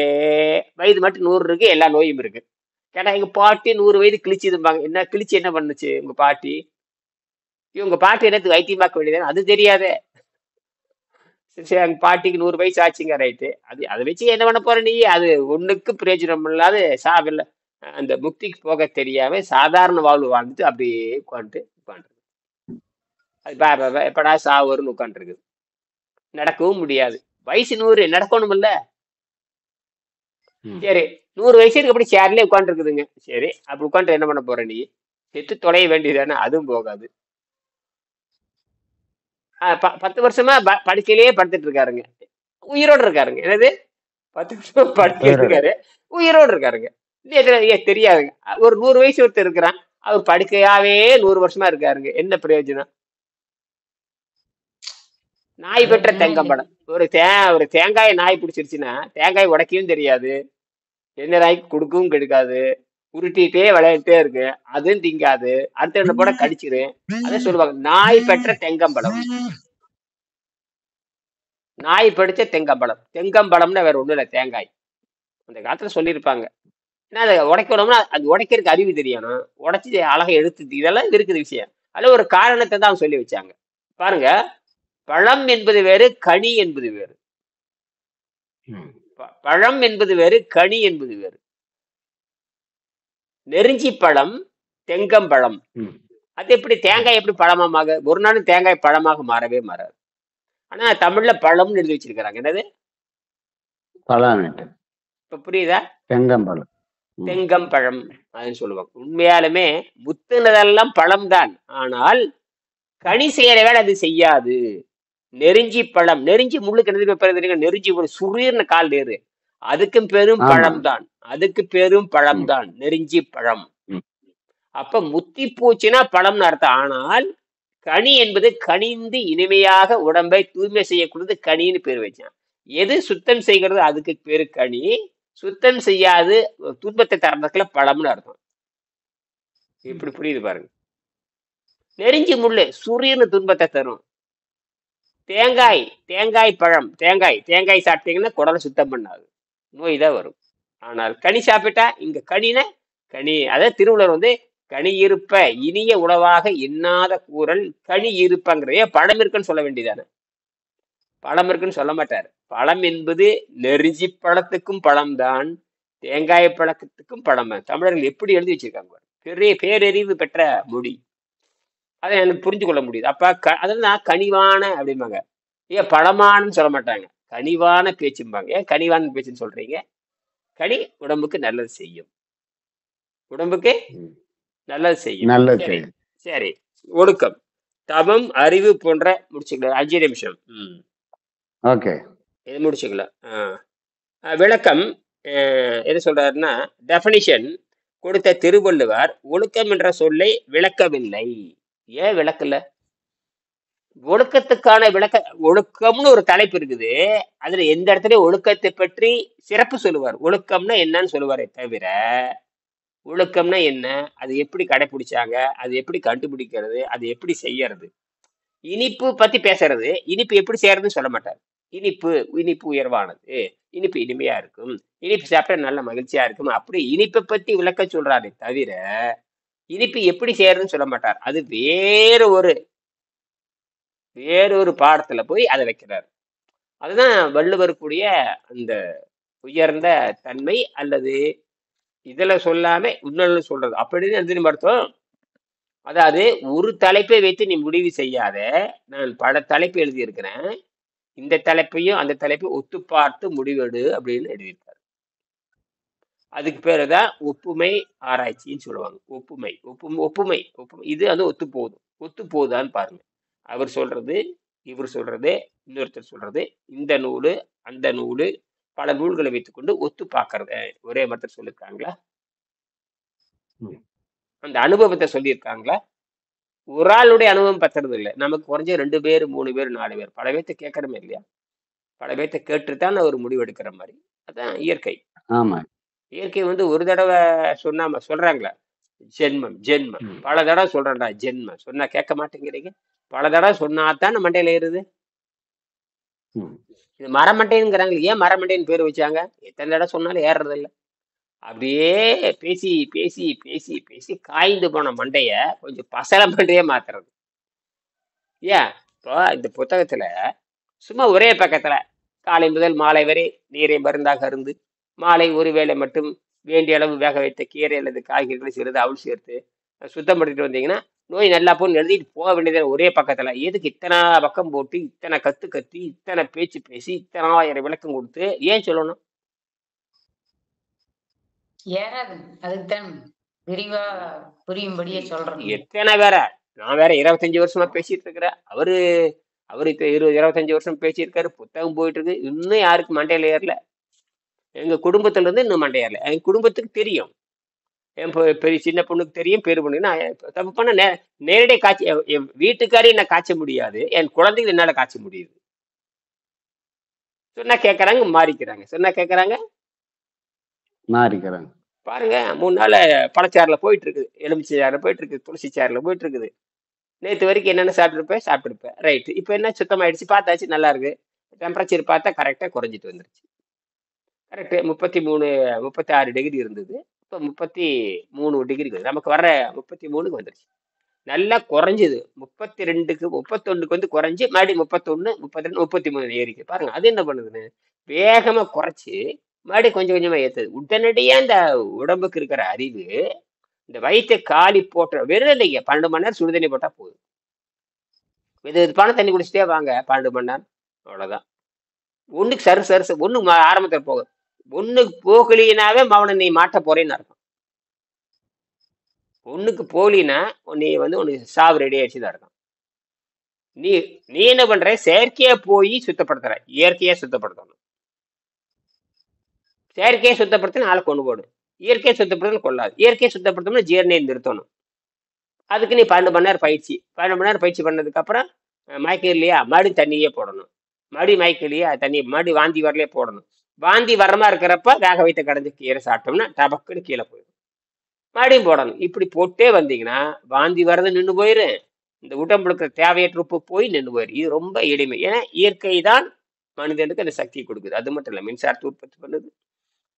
Speaker 1: வயது மட்டும் 100 இருக்கு, எல்லா நோயும் இருக்கு. கேட்டா எங்க பாட்டி 100 வயது கிழிச்சுதும்பாங்க. என்ன கிழிச்சு என்ன பண்ணுச்சு உங்க பாட்டி? உங்க பாட்டி என்னத்துக்கு வைத்தியமாக்க வேண்டியது? அது தெரியாதே. சரி, எங்க பாட்டிக்கு 100 வயசு ஆச்சுங்க, ரைட்டு. அதை வச்சு என்ன பண்ண போற நீ? அது ஒண்ணுக்கு பிரயோஜனம் இல்லாத சாவில்ல. அந்த முக்திக்கு போக தெரியாம சாதாரண வாழ்வு வாழ்ந்துட்டு அப்படியே உட்காந்து அது எப்படா சாவு வரும்னு உட்காந்துருக்குது. நடக்கவும் முடியாது. வயசு 100 நடக்கணும்ல.
Speaker 2: ம்.
Speaker 1: சரி, 100 வயசு இருக்கு அப்படி சேர்லயே உட்காந்துருக்குதுங்க. சரி, அப்படி உட்காந்து என்ன பண்ண போற நீ? செத்து தொலைய வேண்டியதானே? அதுவும் போகாது. 10 வருஷமா படுக்கையிலேயே படுத்துட்டு இருக்காருங்க. உயிரோடு இருக்காருங்க. என்னது 10 வருஷமா படுக்கையில
Speaker 2: உயிரோட
Speaker 1: இருக்காரு, உயிரோடு இருக்காருங்க. தெரியாதுங்க. ஒரு 100 வயசு ஒருத்தர் இருக்கிறான், அவர் படுக்கையாவே 100 வருஷமா இருக்காருங்க. என்ன பிரயோஜனம்? நாய் பெற்ற
Speaker 3: பிரயோஜனம் இல்லை.
Speaker 1: தெங்கம்படம். ஒரு தேங்காயை நாய் பிடிச்சிருச்சுன்னா தேங்காய் உடைக்கவும் தெரியாது, என்ன நாய்க்கு கொடுக்கவும் கெடுக்காது, உருட்டிட்டே விளையாட்டே இருக்கு, அதுவும் திங்காது, அடுத்த என்ன போட கடிச்சிரு. அதை சொல்லுவாங்க நாய் பெற்ற தெங்கம்படம். நாய் படிச்ச தெங்கம்படம். தெங்கம்படம்னா வேற ஒண்ணும் இல்லை, தேங்காய். அந்த காலத்துல சொல்லியிருப்பாங்க. ஏன்னா அதை உடைக்கணும்னா அது உடைக்கிறதுக்கு அறிவு தெரியணும், உடைச்சி அழகா எடுத்து இதெல்லாம் இருக்குது விஷயம். அதுல ஒரு காரணத்தை தான் சொல்லி வச்சாங்க பாருங்க. பழம் என்பது வேறு, கனி என்பது வேறு. பழம் என்பது வேறு, கனி என்பது வேறு. நெருஞ்சி பழம், தெங்கம்பழம். அது எப்படி தேங்காய் எப்படி பழமாக? ஒரு நாளும் தேங்காய் பழமாக மாறவே மாறாது. ஆனா தமிழ்ல பழம்னு எழுதி வச்சிருக்கிறாங்க. என்னது
Speaker 2: பழம்?
Speaker 1: இப்ப புரியுதா?
Speaker 2: தெங்கம்பழம்.
Speaker 1: தெங்கம்பழம் அதுன்னு சொல்லுவாங்க. உண்மையாலுமே முத்துனதெல்லாம் பழம் தான், ஆனால் கனி செய்யற வேலை அது செய்யாது. நெருஞ்சி பழம், நெருஞ்சி முள்ளுக்கு தெரியுங்க, நெருஞ்சி ஒரு சுரீர்னு கால் நேரு, அதுக்கும் பெரும் பழம் தான், அதுக்கு பெரும் பழம் தான் நெருஞ்சி பழம். அப்ப முத்தி பூச்சினா பழம்னு அர்த்தம். ஆனால் கனி என்பது கனிந்து இனிமையாக உடம்பை தூய்மை செய்யக்கூடியது கனின்னு பேர் வச்சான். எது சுத்தம் செய்கிறது அதுக்கு பேரு கனி, சுத்தம் செய்யாது துன்பத்தை தரதுக்குள்ள பழம்னு அர்த்தம். இப்படி புரியுது பாருங்க. நெருஞ்சி முள்ளு சுரீர்னு துன்பத்தை தரும். தேங்காய் பழம், தேங்காய் சாப்பிட்டீங்கன்னா குடலை சுத்தம் பண்ணாது, நோய் தான் வரும். ஆனால் கனி சாப்பிட்டா, இங்க கனி, அதாவது திருவள்ளுவர் கனி இருப்ப இனிய உணவாக எண்ணாத கூறல் கனி இருப்பங்கிற. பழம் இருக்குன்னு சொல்ல வேண்டியதானே? பழம் இருக்குன்னு சொல்ல மாட்டார். பழம் என்பது நெருஞ்சி பழத்துக்கும் பழம்தான், தேங்காய் பழக்கத்துக்கும் பழம். தமிழர்கள் எப்படி எழுதி வச்சிருக்காங்க, பெரிய பேரறிவு பெற்ற மொழி. அதை எனக்கு புரிஞ்சு கொள்ள முடியுது. அப்ப அதெல்லாம் கனிவான அப்படிம்பாங்க. ஏன் பழமானு சொல்ல மாட்டாங்க, கனிவான பேச்சும்பாங்க. ஏன் கனிவான பேச்சுன்னு சொல்றீங்க? கனி உடம்புக்கு நல்லது செய்யும், உடம்புக்கு நல்லது செய்யும். சரி, ஒழுக்கம், தவம், அறிவு போன்ற முடிச்சுக்கலாம். 5 நிமிஷம்.
Speaker 2: ஓகே,
Speaker 1: இது முடிச்சுக்கலாம். விளக்கம் என்ன சொல்றாருன்னா, டெஃபினிஷன் கொடுத்த திருவள்ளுவர் ஒழுக்கம் என்ற சொல்லை விளக்கவில்லை. ஏன் விளக்கல? ஒழுக்கத்துக்கான ஒழுக்கம்னு ஒரு தலைப்பு இருக்குது, அதுல எந்த இடத்துலயும் ஒழுக்கத்தை பற்றி சிறப்பு சொல்லுவார். ஒழுக்கம்னா என்னன்னு சொல்லுவாரே தவிர, ஒழுக்கம்னா என்ன, அது எப்படி கடைபிடிச்சாங்க, அது எப்படி கண்டுபிடிக்கிறது, அது எப்படி செய்யறது, இனிப்பு பத்தி பேசுறது, இனிப்பு எப்படி செய்யறதுன்னு சொல்ல மாட்டார். இனிப்பு உயர்வானது, இனிப்பு இனிமையா இருக்கும், இனிப்பு சாப்பிட்டா நல்ல மகிழ்ச்சியா இருக்கும், அப்படி இனிப்பை பத்தி விளக்க சொல்றாரு தவிர இனிப்பு எப்படி செய்யறதுன்னு சொல்ல மாட்டார். அது வேறொரு பாடத்துல போய் அதை வைக்கிறார். அதுதான் வள்ளுவருக்குரிய அந்த உயர்ந்த தன்மை. அல்லது இதுல சொல்லாம இன்னொன்னு சொல்றது அப்படின்னு எந்த அர்த்தம்? அதாவது ஒரு தலைப்பை வைத்து நீ முடிவு செய்யாத, நான் பல தலைப்பு எழுதியிருக்கிறேன், இந்த தலைப்பையும் அந்த தலைப்பையும் ஒத்து பார்த்து முடிவெடு அப்படின்னு எழுதியிருக்காரு. அதுக்கு பேருதான் ஒப்புமை ஆராய்ச்சின்னு சொல்லுவாங்க. ஒப்புமை இது ஒத்து போகுதான்னு பாருங்க. அவர் சொல்றது, இவர் சொல்றது, இன்னொருத்தர் சொல்றது, இந்த நூலு அந்த நூலு, பல நூல்களை வைத்துக்கொண்டு ஒத்து பார்க்கறத ஒரே மாதிரி சொல்லியிருக்காங்களா? அந்த அனுபவத்தை சொல்லியிருக்காங்களா? ஒரு ஆளுடைய அனுபவம் பத்துறது இல்லை, நமக்கு குறைஞ்ச 2 பேர் 3 பேர் 4 பேர் பல பேர்த்த கேட்கறமே இல்லையா? பல பேர்த்த கேட்டுத்தான் ஒரு முடிவு எடுக்கிற மாதிரி. அதான் இயற்கை.
Speaker 2: ஆமா,
Speaker 1: இயற்கை ஒரு தடவை சொன்னா சொல்றாங்களா? ஜென்மம் பல தடவை சொல்றேன்டா, ஜென்மம் சொன்னா கேட்க மாட்டேங்கிறீங்க. பல தடவை சொன்னாதான் மண்டையில ஏறுது. இது மரமண்டைங்கிறாங்க. ஏன் மரமண்டைன்னு பேர் வச்சாங்க? எத்தனை தடவை சொன்னாலும் ஏறுறது இல்லை. அப்படியே பேசி பேசி பேசி பேசி காய்ந்து போன மண்டைய கொஞ்சம் பசல மண்டையே மாத்துறது. ஏன் இப்போ இந்த புத்தகத்துல சும்மா ஒரே பக்கத்துல காலை முதல் மாலை வரை நீரை மருந்தாக இருந்து, மாலை ஒரு வேளை மட்டும் வேண்டிய அளவு வேக வைத்த கீரை அல்லது காய்கறிகளை சிறிது அவுள் சேர்த்து சுத்தம் பண்ணிட்டு வந்தீங்கன்னா நோய் நல்லா போன்னு எழுதிட்டு போக வேண்டியது ஒரே பக்கத்துல. எதுக்கு இத்தனை பக்கம் போட்டு இத்தனை கத்து கத்தி இத்தனை பேச்சு பேசி இத்தனை ஆயிரம் விளக்கம் கொடுத்து ஏன் சொல்லணும்?
Speaker 3: ஏறாது. அதுக்குத்தான் விரிவா புரியும்படியே சொல்றேன்.
Speaker 1: எத்தனை வேற நான் வேற 25 வருஷமா பேசிட்டு இருக்கிறேன். அவருக்கு 25 வருஷம் பேசியிருக்காரு. புத்தகம் போயிட்டு இருக்கு. இன்னும் யாருக்கு மண்டையில ஏறல. எங்க குடும்பத்துல இருந்து இன்னும் மண்டை ஏறல. எங்க குடும்பத்துக்கு தெரியும். என் பெரிய சின்ன பொண்ணுக்கு தெரியும், பெரிய பொண்ணு. நான் தப்பு பண்ண நேரடியாக காய்ச்சி என் வீட்டுக்காரையும் என்ன காய்ச்ச முடியாது, என் குழந்தைகள் என்னால காய்ச்ச முடியுது. சொன்னா கேட்கறாங்க, மாறிக்கிறாங்க. சொன்னா கேட்கறாங்க,
Speaker 2: மாறிக்கிறாங்க.
Speaker 1: பாருங்க 3 நாள் பழச்சாறுல போயிட்டு இருக்குது, எலுமிச்சை சாறுல போயிட்டு இருக்குது, துளசி சாறுல போயிட்டு இருக்குது. நேற்று வரைக்கும் என்னென்ன சாப்பிட்டுருப்பேன். ரைட், இப்போ என்ன சுத்தமாயிடுச்சு, பார்த்தாச்சு, நல்லா இருக்கு. டெம்பரேச்சர் பார்த்தா கரெக்டாக குறைஞ்சிட்டு வந்துருச்சு. கரெக்டு 36 டிகிரி இருந்தது, இப்போ 33 டிகிரி. நமக்கு வர்ற 33க்கு வந்துருச்சு. நல்லா குறைஞ்சிது. 32க்கு 31க்கு வந்து குறைஞ்சி மறுபடியும் 31, 32, 33 ஏறிக்கு. பாருங்க அது என்ன பண்ணுதுன்னு வேகமா குறைச்சி மறுபடியும் கொஞ்சம் கொஞ்சமா ஏத்துது. உடனடியா இந்த உடம்புக்கு இருக்கிற அறிவு இந்த வயிற்றை காலி போட்ட வெறும் இல்லைங்க. 12 மணி நேரம் சுடுதண்ணி போட்டா போதும். வெதுப்பான தண்ணி குடிச்சிட்டே வாங்க 12 மணி நேரம், அவ்வளவுதான். ஒண்ணுக்கு சரு ஒண்ணு ஆரம்பத்தில் போகும். ஒண்ணுக்கு போகலினாவே மவனை நீ மாட்ட போறேன்னு அர்த்தம். ஒண்ணுக்கு போலினா நீ வந்து உனக்கு சாவு ரெடி ஆயிடுச்சுதான் அர்த்தம். நீ நீ என்ன பண்ற, செயற்கையா போய் சுத்தப்படுத்துற. இயற்கையா சுத்தப்படுத்தணும். செயற்கையை சுத்தப்படுத்தின ஆளை கொண்டு போடும். இயற்கையை சுத்தப்படுத்தணும் கொள்ளாது. இயற்கையை சுத்தப்படுத்தணும்னா ஜீரணியை நிறுத்தணும். அதுக்கு நீ 12 மணி நேரம் பயிற்சி 12 மணி நேரம் பயிற்சி பண்ணதுக்கு அப்புறம் மயக்கம் இல்லையா, மறுபடியும் தண்ணியே போடணும். மறுபடியும் மயக்கம் இல்லையா, தண்ணி மறுபடியும் வாந்தி வரலையே போடணும். வாந்தி வரமா இருக்கிறப்ப வேக வைத்த கடைஞ்சி கீரை சாப்பிட்டோம்னா டபக்குன்னு கீழே போயிடும். மறுபடியும் போடணும். இப்படி போட்டே வந்தீங்கன்னா வாந்தி வரது நின்று போயிரு, இந்த உடம்புக்கு தேவையற்ற உப்பு போய் நின்று போயிரு. இது ரொம்ப எளிமை. ஏன்னா இயற்கை தான் மனிதனுக்கு அந்த சக்தியை கொடுக்குது. அது மட்டும் இல்லை, மின்சாரத்தை உற்பத்தி பண்ணுது.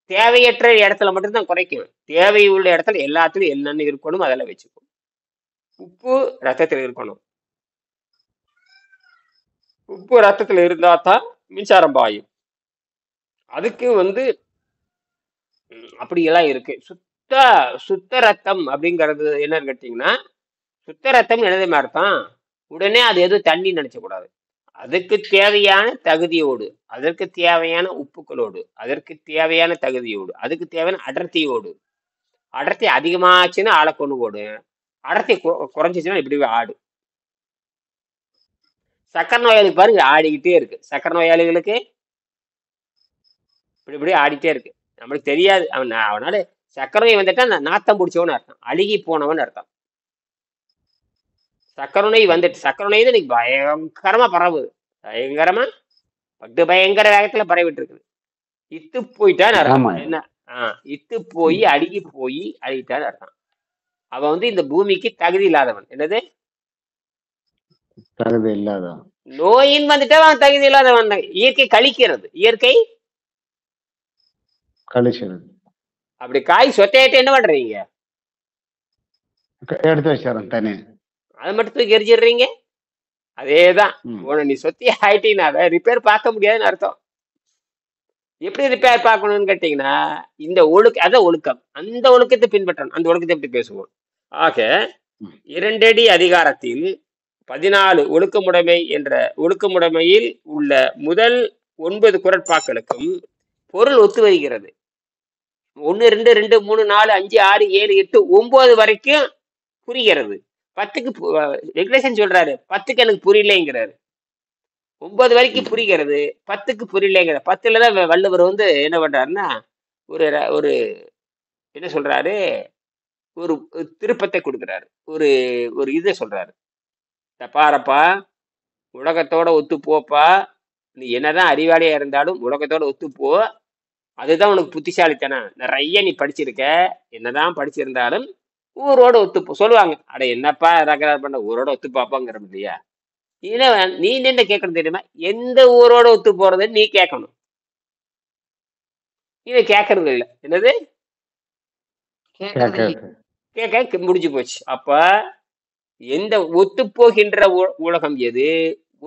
Speaker 1: தேவையற்ற இடத்துல மட்டும்தான் குறைக்கும். தேவை உள்ள இடத்துல எல்லாத்துலயும் என்னென்ன இருக்கணும் அதெல்லாம் வச்சுக்கும். உப்பு ரத்தத்துல இருக்கணும். உப்பு ரத்தத்துல இருந்தா தான் மின்சாரம் பாயும். அதுக்கு வந்து அப்படியெல்லாம் இருக்கு. சுத்த ரத்தம் அப்படிங்கிறது என்னன்னு கேட்டீங்கன்னா, சுத்த ரத்தம் என்னது அர்த்தம், உடனே அது எதுவும் தண்ணி நினைச்ச கூடாது. அதுக்கு தேவையான தகுதியோடு, அதற்கு தேவையான உப்புக்களோடு, அதற்கு தேவையான தகுதியோடு, அதுக்கு தேவையான அடர்த்தியோடு. அடர்த்தி அதிகமாச்சுன்னா ஆளை கொண்டு போடும், அடர்த்தி குறைஞ்சிச்சுன்னா இப்படி ஆடு. சக்கரை நோயாளிக்கு பாருங்க ஆடிக்கிட்டே இருக்கு. சக்கரை நோயாளிகளுக்கு இப்படி ஆடிட்டே இருக்கு. நம்மளுக்கு தெரியாது. அவனால சக்கரை நோய் வந்துட்டா நாத்தம் பிடிச்சவன்னு அர்த்தம், அழுகி போனவன் அர்த்தம். சக்கரை நோய் வந்துட்டு, சக்கரை நோய் தான் இன்னைக்கு பயங்கரமா பரவுது. பயங்கர வேகத்துல பரவிட்டு இருக்குது. இத்து போயிட்டான்னு அர்த்தம். என்ன இத்து போய் அழுகி போய் அழுகிட்டான்னு அர்த்தம். அவன் வந்து இந்த பூமிக்கு தகுதி இல்லாதவன். என்னது
Speaker 2: தகுதி இல்லாதவன்?
Speaker 1: நோயின் வந்துட்டா அவன் தகுதி இல்லாதவன். இயற்கை கழிக்கிறது, இயற்கை
Speaker 2: கழிக்கிறது.
Speaker 1: அப்படி காய் சொத்தையாயிட்டு என்ன பண்றீங்க,
Speaker 2: எடுத்து வச்சிடறேன் தனி,
Speaker 1: அதை மட்டும் தூக்கி எரிச்சிடுறீங்க. அதேதான் நீ சொத்தி ஆயிட்டீங்கன்னா ரிப்பேர் பார்க்க முடியாதுன்னு அர்த்தம். எப்படி ரிப்பேர் பார்க்கணும்னு கேட்டீங்கன்னா, இந்த அதான் ஒழுக்கம். அந்த ஒழுக்கத்தை பின்பற்றணும். அந்த ஒழுக்கத்தை எப்படி பேசுவோம். ஆக 2 அடி அதிகாரத்தில் 14 ஒழுக்கமுடைமை என்ற ஒழுக்கமுடைமையில் உள்ள முதல் 9 குறட்பாக்களுக்கும் பொருள் ஒத்து வருகிறது. 1, 2, 2, 3, 4, 5, 6, 7, 8, 9 வரைக்கும் புரிகிறது. 10க்கு ரெகுலேஷன் சொல்றாரு, 10க்கு எனக்கு புரியலைங்கிறாரு. 9 வரைக்கும் புரிகிறது, 10க்கு புரியலைங்கிற. 10லதான் வள்ளுவர் வந்து என்ன பண்றாருன்னா ஒரு என்ன சொல்றாரு, ஒரு திருப்பத்தை கொடுக்குறாரு. ஒரு இதை சொல்றாரு, பாரப்பா உலகத்தோட ஒத்து போப்பா, நீ என்னதான் அறிவாளியா இருந்தாலும் உலகத்தோட ஒத்துப்போ, அதுதான் உனக்கு புத்திசாலித்தனம். நிறைய நீ படிச்சிருக்க, என்னதான் படிச்சிருந்தாலும் ஊரோட ஒத்துப்போ சொல்லுவாங்க. அட என்னப்பா ரகரார் பண்ண ஊரோட ஒத்து பாப்பாங்கிற இல்லையா. நீ என்ன கேட்கணும் தெரியுமா, எந்த ஊரோட ஒத்து போறதுன்னு நீ கேட்கணும். இவன் கேட்கறது இல்லை. என்னது கேட்க முடிஞ்சு போச்சு. அப்ப எந்த ஒத்து போகின்ற உலகம் எது,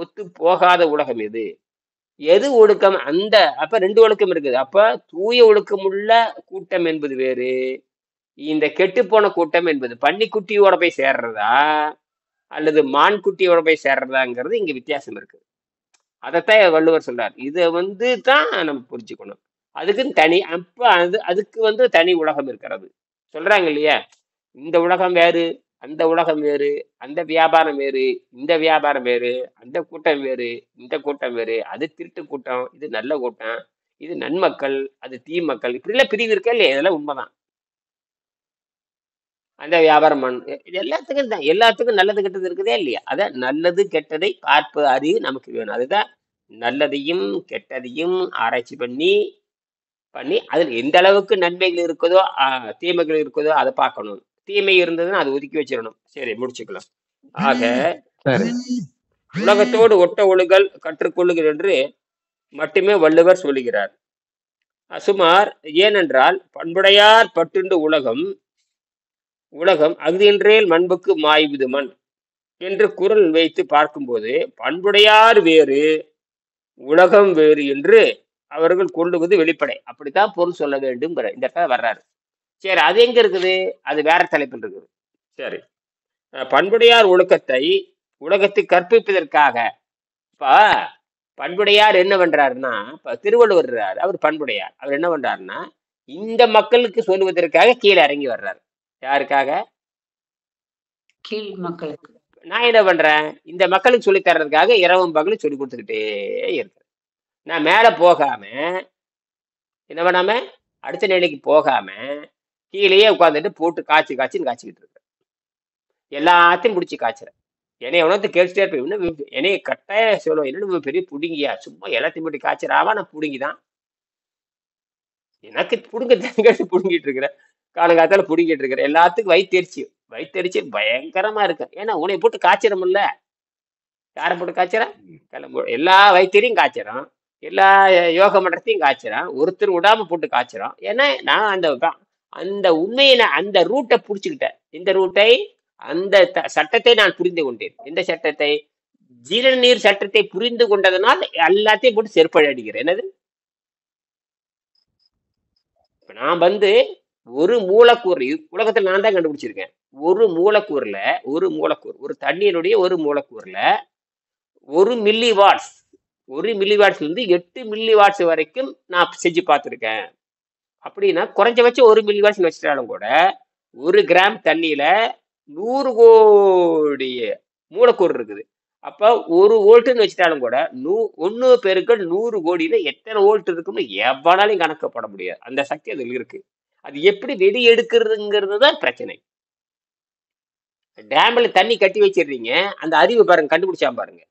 Speaker 1: ஒத்து போகாத உலகம் எது, எது ஒழுக்கம்? அந்த அப்ப 2 ஒழுக்கம் இருக்குது. அப்ப தூய ஒழுக்கமுள்ள கூட்டம் என்பது வேறு. இந்த கெட்டுப்போன கூட்டம் என்பது பன்னிக்குட்டியோட போய் சேர்றதா? அல்லது மான் குட்டியோட போய் சேர்றதாங்கிறது இங்க வித்தியாசம் இருக்கு. அதத்தான் வள்ளுவர் சொல்றார். இத தான் நம்ம புரிஞ்சுக்கணும். அதுக்குன்னு தனி அப்ப அதுக்கு தனி உலகம் இருக்கிறது. சொல்றாங்க இல்லையா? இந்த உலகம் வேறு, அந்த உலகம் வேறு, அந்த வியாபாரம் வேறு, இந்த வியாபாரம் வேறு, அந்த கூட்டம் வேறு, இந்த கூட்டம் வேறு, அது திருட்டு கூட்டம், இது நல்ல கூட்டம், இது நன்மக்கள், அது தீமக்கள், இப்படிலாம் பிரிவு இருக்கா இல்லையா? இதெல்லாம் உண்மைதான். அந்த வியாபாரம் இது எல்லாத்துக்கும் தான், எல்லாத்துக்கும் நல்லது கெட்டது இருக்குதே இல்லையா? அத நல்லது கெட்டதை பார்ப்பு அறிவு நமக்கு வேணும். அதுதான் நல்லதையும் கெட்டதையும் ஆராய்ச்சி பண்ணி பண்ணி அதில் எந்த அளவுக்கு நன்மைகள் இருக்குதோ தீமைகள் இருக்குதோ அதை பார்க்கணும். தீமை இருந்ததுன்னா அதை ஒதுக்கி வச்சிடணும். சரி, முடிச்சுக்கலாம். ஆக
Speaker 2: சரி.
Speaker 1: உலகத்தோடு ஒட்ட ஒழுகல் கற்றுக்கொள்ளுங்கள் என்று மட்டுமே வள்ளுவர் சொல்லுகிறார். சுமார் ஏனென்றால் பண்புடையார் பட்டுண்டு உலகம் அஃதின்றேல் மண்புக்கு மாய்வது மண் என்று குரல் வைத்து பார்க்கும்போது பண்புடையார் வேறு உலகம் வேறு என்று அவர்கள் கொள்ளுவது வெளிப்படை. அப்படித்தான் பொருள் சொல்ல வேண்டும். இந்த இடத்துல வர்றாரு. சரி, அது எங்க இருக்குது? அது வேற தலைப்பில் இருக்குது. சரி, பண்புடையார் ஒழுக்கத்தை உலகத்துக்கு கற்பிப்பதற்காக இப்ப பண்புடையார் என்ன பண்றாருன்னா, இப்ப திருவள்ளுவர் அவர் பண்புடையார். அவர் என்ன பண்றாருன்னா, இந்த மக்களுக்கு சொல்லுவதற்காக கீழே இறங்கி வர்றாரு. யாருக்காக?
Speaker 3: கீழ் மக்களுக்கு.
Speaker 1: நான் என்ன பண்றேன்? இந்த மக்களுக்கு சொல்லி தர்றதுக்காக இரவும் பகலும் சொல்லி கொடுத்துக்கிட்டே இருக்கிறேன். நான் மேல போகாம என்ன பண்ணாம அடுத்த நிலைக்கு போகாம கீழேயே உட்காந்துட்டு போட்டு காய்ச்சின்னு காய்ச்சிக்கிட்டு இருக்கேன். எல்லாத்தையும் முடிச்சு காய்ச்சுறேன். என்னைய உணர்த்து கேட்டுட்டே இருப்பேன். என்னைய கட்டாயம் சொல்லுவேன், என்னன்னு பெரிய புடுங்கியா, சும்மா எல்லாத்தையும் போட்டு காய்ச்சறாவா? நான் புடுங்கிதான், எனக்கு புடுங்க கேட்டு புடுங்கிட்டு இருக்கிறேன். காலங்காத்தால புடுங்கிட்டு இருக்கிறேன். எல்லாத்துக்கும் வயிற்றுச்சு பயங்கரமா இருக்கு. ஏன்னா உன்னை போட்டு காய்ச்சிடமுல்ல. யாரை போட்டு காய்ச்சறேன்? எல்லா வைத்தியரையும் காய்ச்சறோம், எல்லா யோக மன்றத்தையும் காய்ச்சறோம், ஒருத்தர் விடாம போட்டு காய்ச்சறோம். ஏன்னா நான் அந்த உண்மையை அந்த ரூட்டை புடிச்சுக்கிட்டேன். இந்த ரூட்டை அந்த சட்டத்தை நான் புரிந்து கொண்டேன். இந்த சட்டத்தை, ஜீரணநீர் சட்டத்தை புரிந்து கொண்டதனால் எல்லாத்தையும் போட்டு செருப்படி அடிக்கிறேன். என்னது? இப்ப நான் ஒரு மூலக்கூறு உலகத்துல நான் தான் கண்டுபிடிச்சிருக்கேன். ஒரு மூலக்கூறுல ஒரு தண்ணீருடைய ஒரு மூலக்கூறுல 1 மில்லி வாட்ஸ்ல இருந்து 8 மில்லி வாட்ஸ் வரைக்கும் நான் செஞ்சு பார்த்துருக்கேன். அப்படின்னா குறைஞ்சபட்சம் 1 மில்லி வாட்ஸ் வச்சுட்டாலும் கூட 1 கிராம் தண்ணியில 100 கோடி மூலக்கூறு இருக்குது. அப்ப 1 வோல்ட்னு வச்சுட்டாலும் கூட 1 பெருக்கள் 100 கோடியில எத்தனை வோல்ட் இருக்குன்னு எவ்வளவு கணக்கப்பட முடியாது. அந்த சக்தி அதுல இருக்கு. அது எப்படி வெடி எடுக்கிறதுங்கிறது தான் பிரச்சனை. டேம்ல தண்ணி கட்டி வச்சிடுறீங்க, அந்த அறிவு பாருங்க, கண்டுபிடிச்சா பாருங்க.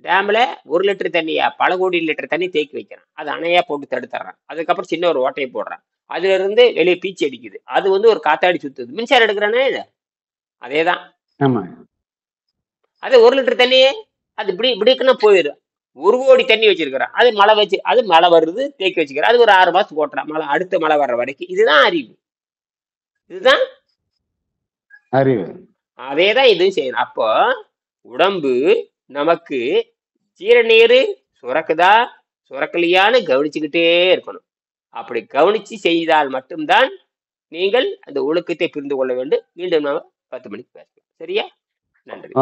Speaker 1: டேம்ல 1 லிட்டர் தண்ணியா பல கோடி லிட்டர் தண்ணி தேக்கி வைக்கிறான். அது அணையா போட்டு தடுத்துறான். அதுக்கப்புறம் சின்ன ஒரு ஓட்டையை போடுறான். அதுல இருந்து வெளியே பீச்சு அடிக்குது. அது ஒரு காத்தாடி சுத்துது. மின்சாரம் எடுக்கிறானே இது. அதேதான். அது 1 லிட்டர் தண்ணியே அது இப்படிக்குன்னா போயிடும். 1 கோடி தண்ணி வச்சிருக்கிறான். அது மழை வருது, தேக்கி வச்சுக்கிறான். அது ஒரு 6 மாசத்துக்கு ஓட்டுறான். அடுத்த மழை வர்ற வரைக்கும். இதுதான் அறிவு. இதுதான்
Speaker 2: அறிவு.
Speaker 1: அதேதான் இதுவும் செய்யணும். அப்போ உடம்பு நமக்கு ஜீரணநீர் சுரக்குதா சுரக்கலையான்னு கவனிச்சுக்கிட்டே இருக்கணும். அப்படி கவனிச்சு செய்தால் மட்டும்தான் நீங்கள் அந்த ஒழுக்கத்தை புரிந்து கொள்ள வேண்டும். மீண்டும் நாம 10 மணிக்கு பேசலாம். சரியா? நன்றி.